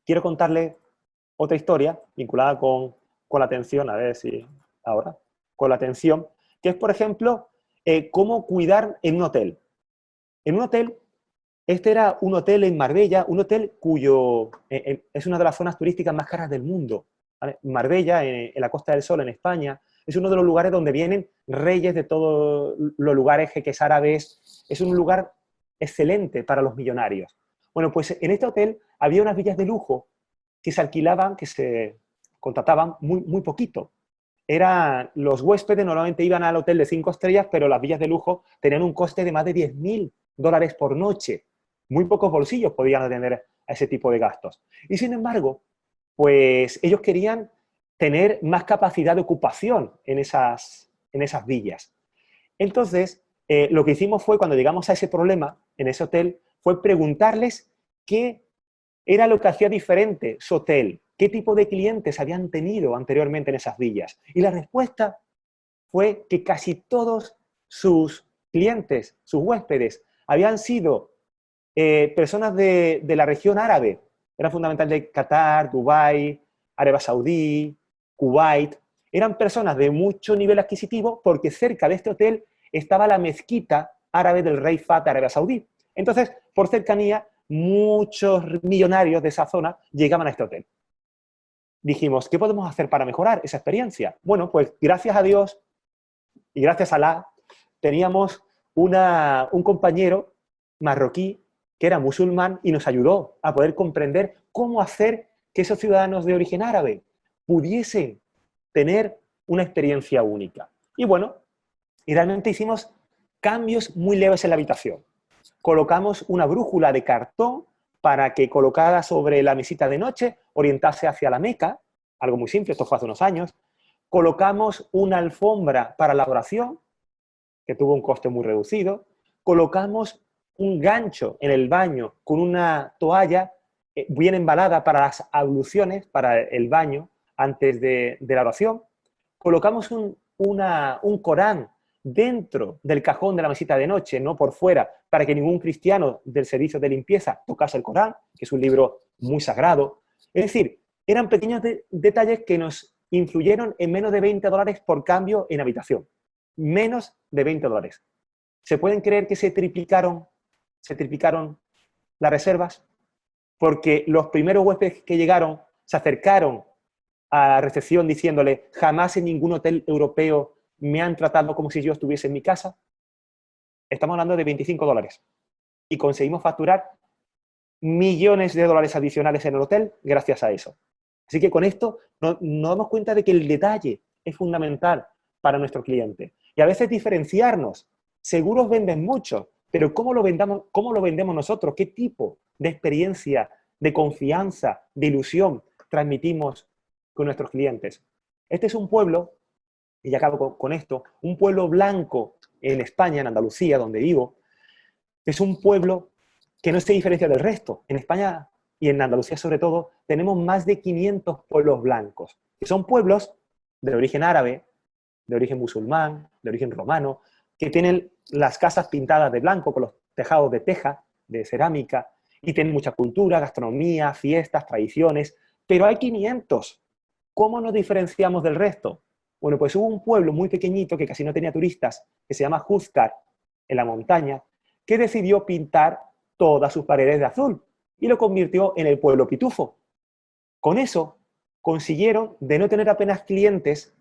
quiero contarle otra historia vinculada con la atención, a ver si ahora, con la atención, que es, por ejemplo, cómo cuidar en un hotel. En un hotel, este era un hotel en Marbella, un hotel cuyo es una de las zonas turísticas más caras del mundo. ¿Vale? Marbella, en la Costa del Sol, en España, es uno de los lugares donde vienen reyes de todos los lugares, jeques árabes. Es un lugar excelente para los millonarios. Bueno, pues en este hotel había unas villas de lujo que se alquilaban, que se contrataban muy poquito. Los huéspedes normalmente iban al hotel de 5 estrellas, pero las villas de lujo tenían un coste de más de $10.000 por noche. Muy pocos bolsillos podían atender a ese tipo de gastos. Y sin embargo, pues ellos querían tener más capacidad de ocupación en esas villas. Entonces, lo que hicimos fue, cuando llegamos a ese problema, en ese hotel, fue preguntarles qué era lo que hacía diferente su hotel, qué tipo de clientes habían tenido anteriormente en esas villas. Y la respuesta fue que casi todos sus clientes, sus huéspedes, habían sido personas de la región árabe. Era fundamental de Qatar, Dubái, Arabia Saudí, Kuwait. Eran personas de mucho nivel adquisitivo porque cerca de este hotel estaba la mezquita árabe del rey Fahd de Arabia Saudí. Entonces, por cercanía, muchos millonarios de esa zona llegaban a este hotel. Dijimos, ¿qué podemos hacer para mejorar esa experiencia? Bueno, pues gracias a Dios y gracias a Alá, teníamos un compañero marroquí que era musulmán y nos ayudó a poder comprender cómo hacer que esos ciudadanos de origen árabe pudiesen tener una experiencia única. Y bueno, Y realmente hicimos cambios muy leves en la habitación. Colocamos una brújula de cartón para que colocada sobre la mesita de noche orientase hacia la Meca, algo muy simple, esto fue hace unos años. Colocamos una alfombra para la oración, que tuvo un coste muy reducido. Colocamos un gancho en el baño con una toalla bien embalada para las abluciones, para el baño antes de la oración. Colocamos un Corán dentro del cajón de la mesita de noche, no por fuera, para que ningún cristiano del servicio de limpieza tocase el Corán, que es un libro muy sagrado. Es decir, eran pequeños detalles que nos influyeron en menos de $20 por cambio en habitación. Menos de $20. ¿Se pueden creer que se triplicaron las reservas? Porque los primeros huéspedes que llegaron se acercaron a la recepción diciéndole: jamás en ningún hotel europeo me han tratado como si yo estuviese en mi casa. Estamos hablando de $25. Y conseguimos facturar millones de dólares adicionales en el hotel gracias a eso. Así que con esto nos damos cuenta de que el detalle es fundamental para nuestro cliente. Y a veces diferenciarnos. Seguros venden mucho, pero ¿cómo lo vendemos nosotros? ¿Qué tipo de experiencia, de confianza, de ilusión transmitimos con nuestros clientes? Este es un pueblo, y ya acabo con esto, un pueblo blanco en España, en Andalucía, donde vivo. Es un pueblo que no se diferencia del resto. En España y en Andalucía sobre todo, tenemos más de 500 pueblos blancos, que son pueblos de origen árabe, de origen musulmán, de origen romano, que tienen las casas pintadas de blanco con los tejados de teja, de cerámica, y tienen mucha cultura, gastronomía, fiestas, tradiciones, pero hay 500. ¿Cómo nos diferenciamos del resto? Bueno, pues hubo un pueblo muy pequeñito que casi no tenía turistas, que se llama Juzcar, en la montaña, que decidió pintar todas sus paredes de azul y lo convirtió en el pueblo pitufo. Con eso consiguieron, de no tener apenas clientes,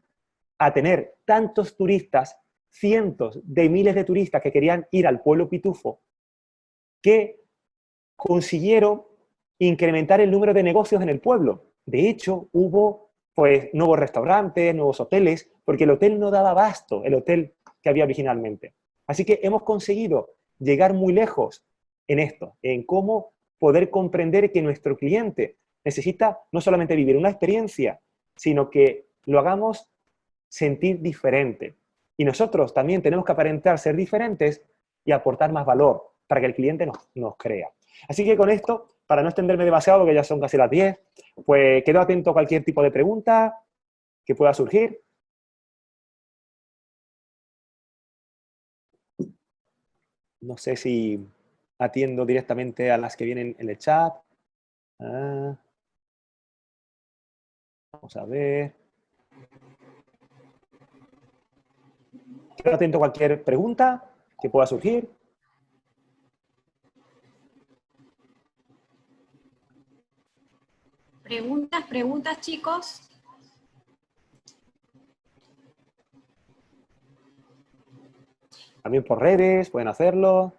a tener tantos turistas, cientos de miles de turistas que querían ir al pueblo pitufo, que consiguieron incrementar el número de negocios en el pueblo. De hecho, hubo pues nuevos restaurantes, nuevos hoteles, porque el hotel no daba abasto, el hotel que había originalmente. Así que hemos conseguido llegar muy lejos en esto, en cómo poder comprender que nuestro cliente necesita no solamente vivir una experiencia, sino que lo hagamos sentir diferente. Y nosotros también tenemos que aparentar ser diferentes y aportar más valor para que el cliente nos crea. Así que con esto, para no extenderme demasiado, que ya son casi las 10, pues quedo atento a cualquier tipo de pregunta que pueda surgir. No sé si atiendo directamente a las que vienen en el chat. Vamos a ver. Quedo atento a cualquier pregunta que pueda surgir. Preguntas, chicos. También por redes, pueden hacerlo.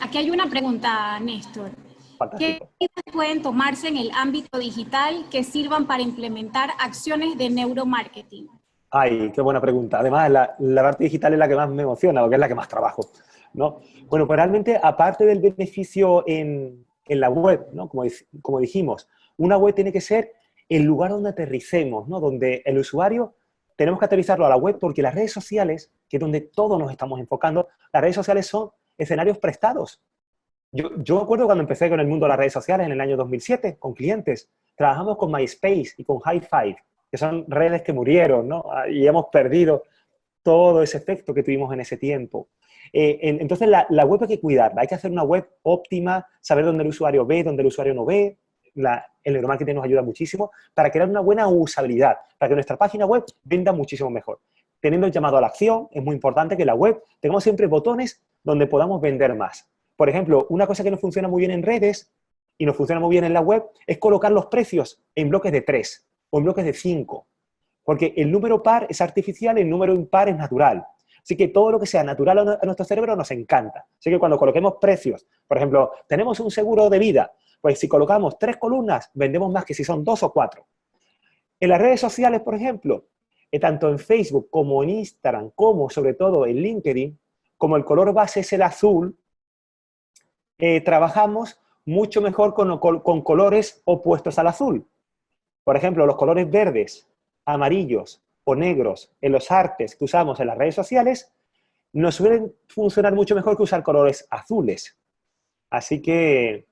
Aquí hay una pregunta, Néstor. Fantástico. ¿Qué medidas pueden tomarse en el ámbito digital que sirvan para implementar acciones de neuromarketing? Ay, qué buena pregunta. Además, la parte digital es la que más me emociona, porque es la que más trabajo, ¿no? Bueno, pues realmente, aparte del beneficio en la web, ¿no? Como dijimos, una web tiene que ser el lugar donde aterricemos, ¿no? Donde el usuario tenemos que aterrizarlo a la web, porque las redes sociales, que es donde todos nos estamos enfocando, las redes sociales son escenarios prestados. Yo me acuerdo cuando empecé con el mundo de las redes sociales en el año 2007, con clientes. Trabajamos con MySpace y con Hi5, que son redes que murieron, ¿no? Y hemos perdido todo ese efecto que tuvimos en ese tiempo. Entonces, la web hay que cuidarla, hay que hacer una web óptima, saber dónde el usuario ve, dónde el usuario no ve. El neuromarketing nos ayuda muchísimo para crear una buena usabilidad, para que nuestra página web venda muchísimo mejor. Teniendo el llamado a la acción, es muy importante que en la web tengamos siempre botones donde podamos vender más. Por ejemplo, una cosa que nos funciona muy bien en redes y nos funciona muy bien en la web es colocar los precios en bloques de 3 o en bloques de 5. Porque el número par es artificial y el número impar es natural. Así que todo lo que sea natural a nuestro cerebro nos encanta. Así que cuando coloquemos precios, por ejemplo, tenemos un seguro de vida, pues si colocamos 3 columnas, vendemos más que si son 2 o 4. En las redes sociales, por ejemplo, tanto en Facebook como en Instagram, como sobre todo en LinkedIn, como el color base es el azul, trabajamos mucho mejor con colores opuestos al azul. Por ejemplo, los colores verdes, amarillos o negros en los artes que usamos en las redes sociales nos suelen funcionar mucho mejor que usar colores azules. Así que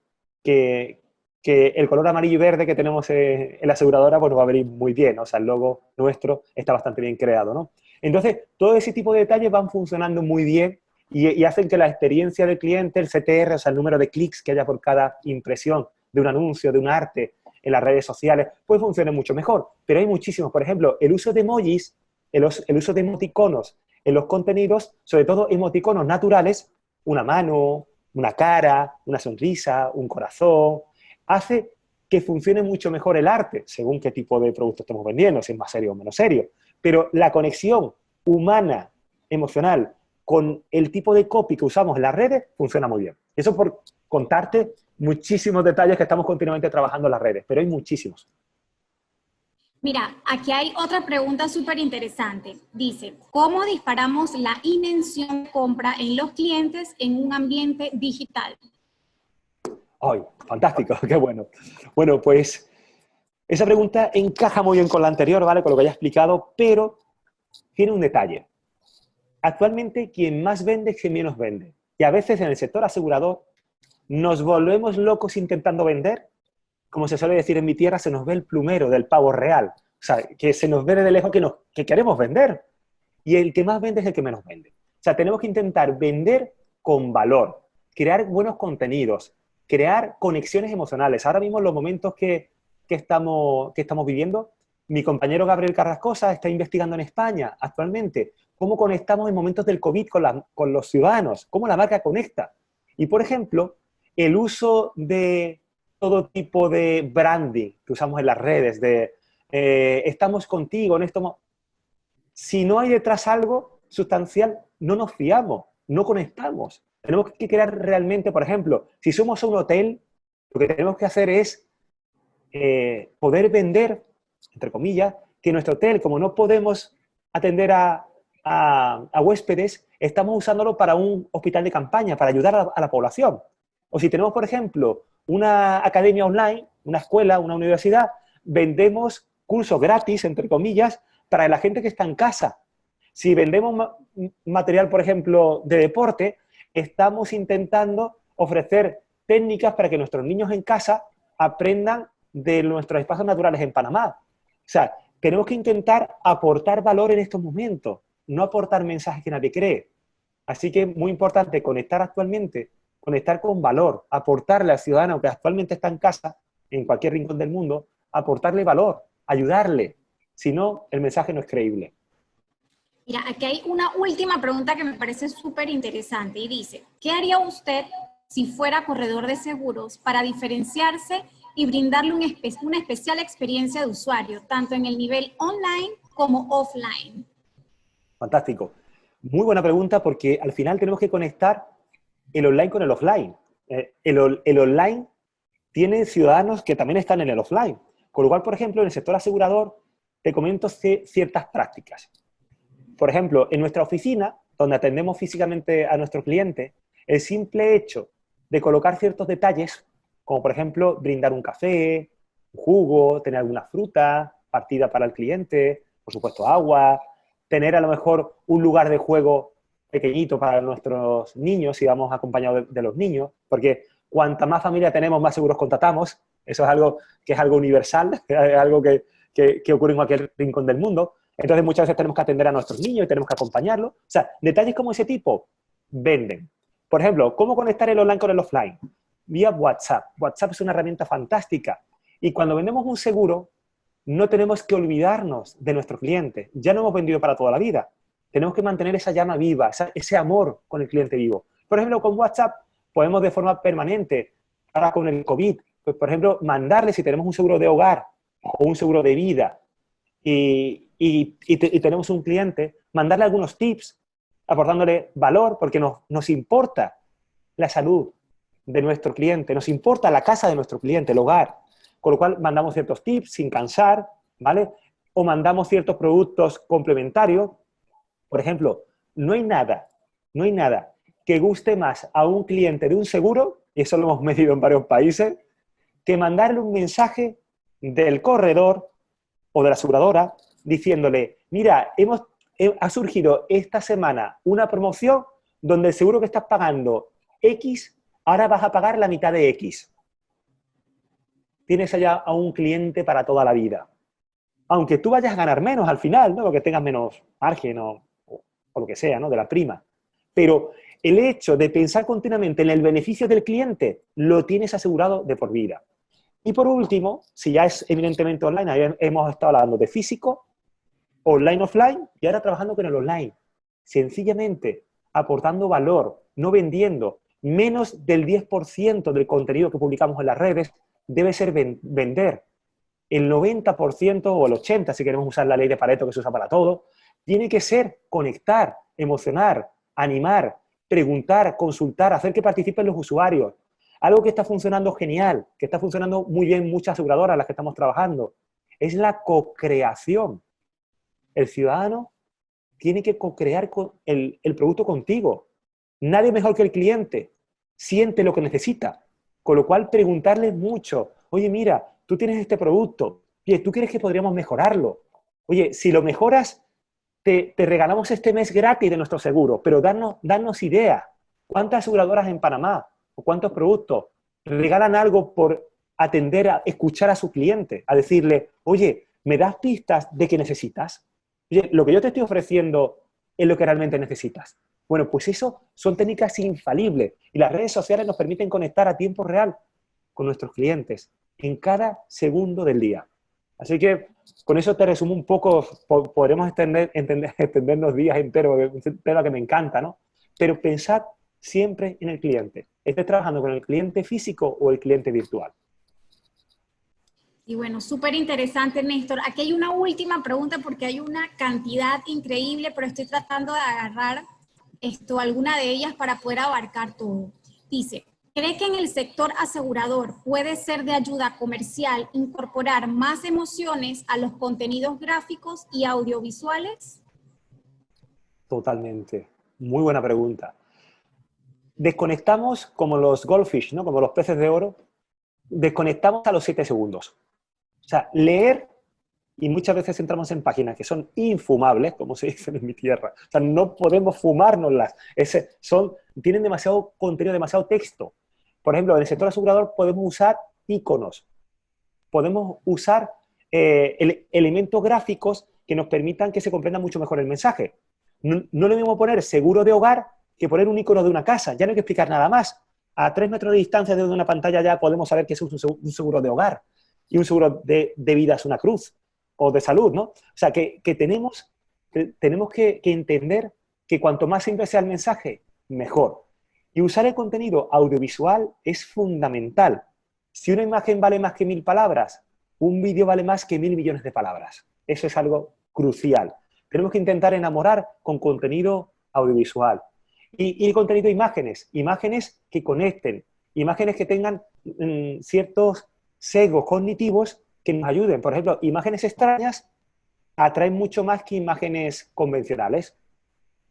el color amarillo y verde que tenemos en la aseguradora pues nos va a venir muy bien, o sea, el logo nuestro está bastante bien creado, ¿no? Entonces, todo ese tipo de detalles van funcionando muy bien y hacen que la experiencia del cliente, el CTR, o sea, el número de clics que haya por cada impresión de un anuncio, de un arte en las redes sociales, pues funcione mucho mejor. Pero hay muchísimos, por ejemplo, el uso de emojis, el uso de emoticonos en los contenidos, sobre todo emoticonos naturales, una mano, una cara, una sonrisa, un corazón, hace que funcione mucho mejor el arte, según qué tipo de producto estemos vendiendo, si es más serio o menos serio. Pero la conexión humana, emocional, con el tipo de copy que usamos en las redes, funciona muy bien. Eso por contarte muchísimos detalles que estamos continuamente trabajando en las redes, pero hay muchísimos. Mira, aquí hay otra pregunta súper interesante. Dice, ¿cómo disparamos la intención de compra en los clientes en un ambiente digital? ¡Ay, fantástico! ¡Qué bueno! Bueno, pues esa pregunta encaja muy bien con la anterior, ¿vale? Con lo que ya he explicado, pero tiene un detalle. Actualmente, quien más vende es quien menos vende. Y a veces en el sector asegurador nos volvemos locos intentando vender. Como se suele decir en mi tierra, se nos ve el plumero del pavo real. O sea, que se nos ve de lejos que queremos vender. Y el que más vende es el que menos vende. O sea, tenemos que intentar vender con valor, crear buenos contenidos, crear conexiones emocionales. Ahora mismo en los momentos que estamos viviendo, mi compañero Gabriel Carrascosa está investigando en España actualmente cómo conectamos en momentos del COVID con los ciudadanos, cómo la marca conecta. Y, por ejemplo, el uso de todo tipo de branding que usamos en las redes, de estamos contigo en esto. Si no hay detrás algo sustancial, no nos fiamos, no conectamos. Tenemos que crear realmente, por ejemplo, si somos un hotel, lo que tenemos que hacer es poder vender, entre comillas, que nuestro hotel, como no podemos atender a huéspedes, estamos usándolo para un hospital de campaña, para ayudar a la población. O si tenemos, por ejemplo, una academia online, una escuela, una universidad, vendemos cursos gratis, entre comillas, para la gente que está en casa. Si vendemos material, por ejemplo, de deporte, estamos intentando ofrecer técnicas para que nuestros niños en casa aprendan de nuestros espacios naturales en Panamá. O sea, tenemos que intentar aportar valor en estos momentos, no aportar mensajes que nadie cree. Así que es muy importante conectar actualmente, conectar con valor, aportarle al ciudadano que actualmente está en casa, en cualquier rincón del mundo, aportarle valor, ayudarle. Si no, el mensaje no es creíble. Mira, aquí hay una última pregunta que me parece súper interesante y dice, ¿qué haría usted si fuera corredor de seguros para diferenciarse y brindarle una especial experiencia de usuario, tanto en el nivel online como offline? Fantástico. Muy buena pregunta porque al final tenemos que conectar el online con el offline. El online tiene ciudadanos que también están en el offline. Con lo cual, por ejemplo, en el sector asegurador, te comento ciertas prácticas. Por ejemplo, en nuestra oficina, donde atendemos físicamente a nuestro cliente, el simple hecho de colocar ciertos detalles, como por ejemplo brindar un café, un jugo, tener alguna fruta partida para el cliente, por supuesto agua, tener a lo mejor un lugar de juego pequeñito para nuestros niños, si vamos acompañados de los niños, porque cuanta más familia tenemos, más seguros contratamos. Eso es algo que es algo universal, es algo que ocurre en cualquier rincón del mundo. Entonces muchas veces tenemos que atender a nuestros niños y tenemos que acompañarlos. O sea, detalles como ese tipo venden. Por ejemplo, ¿cómo conectar el online con el offline? Vía WhatsApp. WhatsApp es una herramienta fantástica. Y cuando vendemos un seguro, no tenemos que olvidarnos de nuestro cliente. Ya no hemos vendido para toda la vida. Tenemos que mantener esa llama viva, ese amor con el cliente vivo. Por ejemplo, con WhatsApp podemos de forma permanente, ahora con el COVID, pues por ejemplo, mandarle si tenemos un seguro de hogar o un seguro de vida y tenemos un cliente, mandarle algunos tips, aportándole valor, porque nos importa la salud de nuestro cliente, nos importa la casa de nuestro cliente, el hogar. Con lo cual mandamos ciertos tips sin cansar, ¿vale? o mandamos ciertos productos complementarios. Por ejemplo, no hay nada que guste más a un cliente de un seguro, y eso lo hemos medido en varios países, que mandarle un mensaje del corredor o de la aseguradora diciéndole, mira, ha surgido esta semana una promoción donde el seguro que estás pagando X, ahora vas a pagar la mitad de X. Tienes allá a un cliente para toda la vida. Aunque tú vayas a ganar menos al final, ¿no? Porque tengas menos margen o lo que sea, ¿no? De la prima. Pero el hecho de pensar continuamente en el beneficio del cliente, lo tienes asegurado de por vida. Y por último, si ya es evidentemente online, ahí hemos estado hablando de físico, online, offline, y ahora trabajando con el online. Sencillamente aportando valor, no vendiendo. Menos del 10% del contenido que publicamos en las redes debe ser vender. El 90% o el 80%, si queremos usar la ley de Pareto que se usa para todo, tiene que ser conectar, emocionar, animar, preguntar, consultar, hacer que participen los usuarios. Algo que está funcionando genial, que está funcionando muy bien muchas aseguradoras a las que estamos trabajando, es la co-creación. El ciudadano tiene que co-crear el producto contigo. Nadie mejor que el cliente. Siente lo que necesita. Con lo cual, preguntarle mucho. Oye, mira, tú tienes este producto. Oye, ¿tú crees que podríamos mejorarlo? Oye, si lo mejoras, te regalamos este mes gratis de nuestro seguro, pero danos ideas. ¿Cuántas aseguradoras en Panamá o cuántos productos regalan algo por atender a escuchar a su cliente? A decirle, oye, ¿me das pistas de qué necesitas? Oye, lo que yo te estoy ofreciendo es lo que realmente necesitas. Bueno, pues eso son técnicas infalibles y las redes sociales nos permiten conectar a tiempo real con nuestros clientes en cada segundo del día. Así que con eso te resumo un poco, podremos extendernos días enteros, es un tema que me encanta, ¿no? Pero pensad siempre en el cliente. Estés trabajando con el cliente físico o el cliente virtual. Y bueno, súper interesante, Néstor. Aquí hay una última pregunta porque hay una cantidad increíble, pero estoy tratando de agarrar alguna de ellas para poder abarcar todo. Dice, ¿cree que en el sector asegurador puede ser de ayuda comercial incorporar más emociones a los contenidos gráficos y audiovisuales? Totalmente. Muy buena pregunta. Desconectamos como los goldfish, ¿no? Como los peces de oro. Desconectamos a los 7 segundos. O sea, leer, y muchas veces entramos en páginas que son infumables, como se dice en mi tierra. O sea, no podemos fumárnoslas. Tienen demasiado contenido, demasiado texto. Por ejemplo, en el sector asegurador podemos usar iconos. Podemos usar elementos gráficos que nos permitan que se comprenda mucho mejor el mensaje. No es lo mismo poner seguro de hogar que poner un icono de una casa. Ya no hay que explicar nada más. A 3 metros de distancia desde una pantalla ya podemos saber que es un seguro de hogar. Y un seguro de vida es una cruz. O de salud, ¿no? O sea, que tenemos que entender que cuanto más simple sea el mensaje, mejor. Y usar el contenido audiovisual es fundamental. Si una imagen vale más que 1000 palabras, un vídeo vale más que 1000 millones de palabras. Eso es algo crucial. Tenemos que intentar enamorar con contenido audiovisual. Y contenido de imágenes que conecten, imágenes que tengan ciertos sesgos cognitivos que nos ayuden. Por ejemplo, imágenes extrañas atraen mucho más que imágenes convencionales.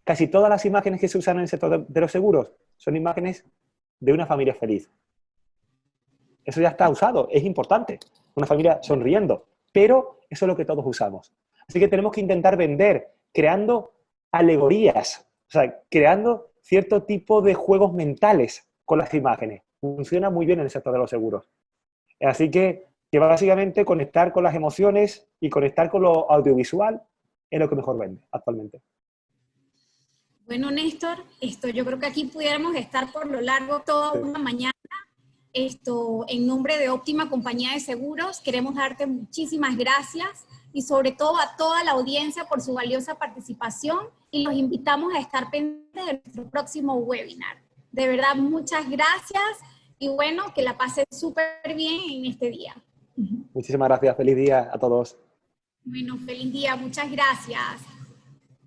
Casi todas las imágenes que se usan en el sector de los seguros son imágenes de una familia feliz. Eso ya está usado, es importante. Una familia sonriendo, pero eso es lo que todos usamos. Así que tenemos que intentar vender creando alegorías, o sea, creando cierto tipo de juegos mentales con las imágenes. Funciona muy bien en el sector de los seguros. Así que básicamente conectar con las emociones y conectar con lo audiovisual es lo que mejor vende actualmente. Bueno, Néstor, yo creo que aquí pudiéramos estar por lo largo toda una mañana. En nombre de Óptima Compañía de Seguros, queremos darte muchísimas gracias y sobre todo a toda la audiencia por su valiosa participación y los invitamos a estar pendientes de nuestro próximo webinar. De verdad, muchas gracias y bueno, que la pasen súper bien en este día. Muchísimas gracias. Feliz día a todos. Bueno, feliz día. Muchas gracias.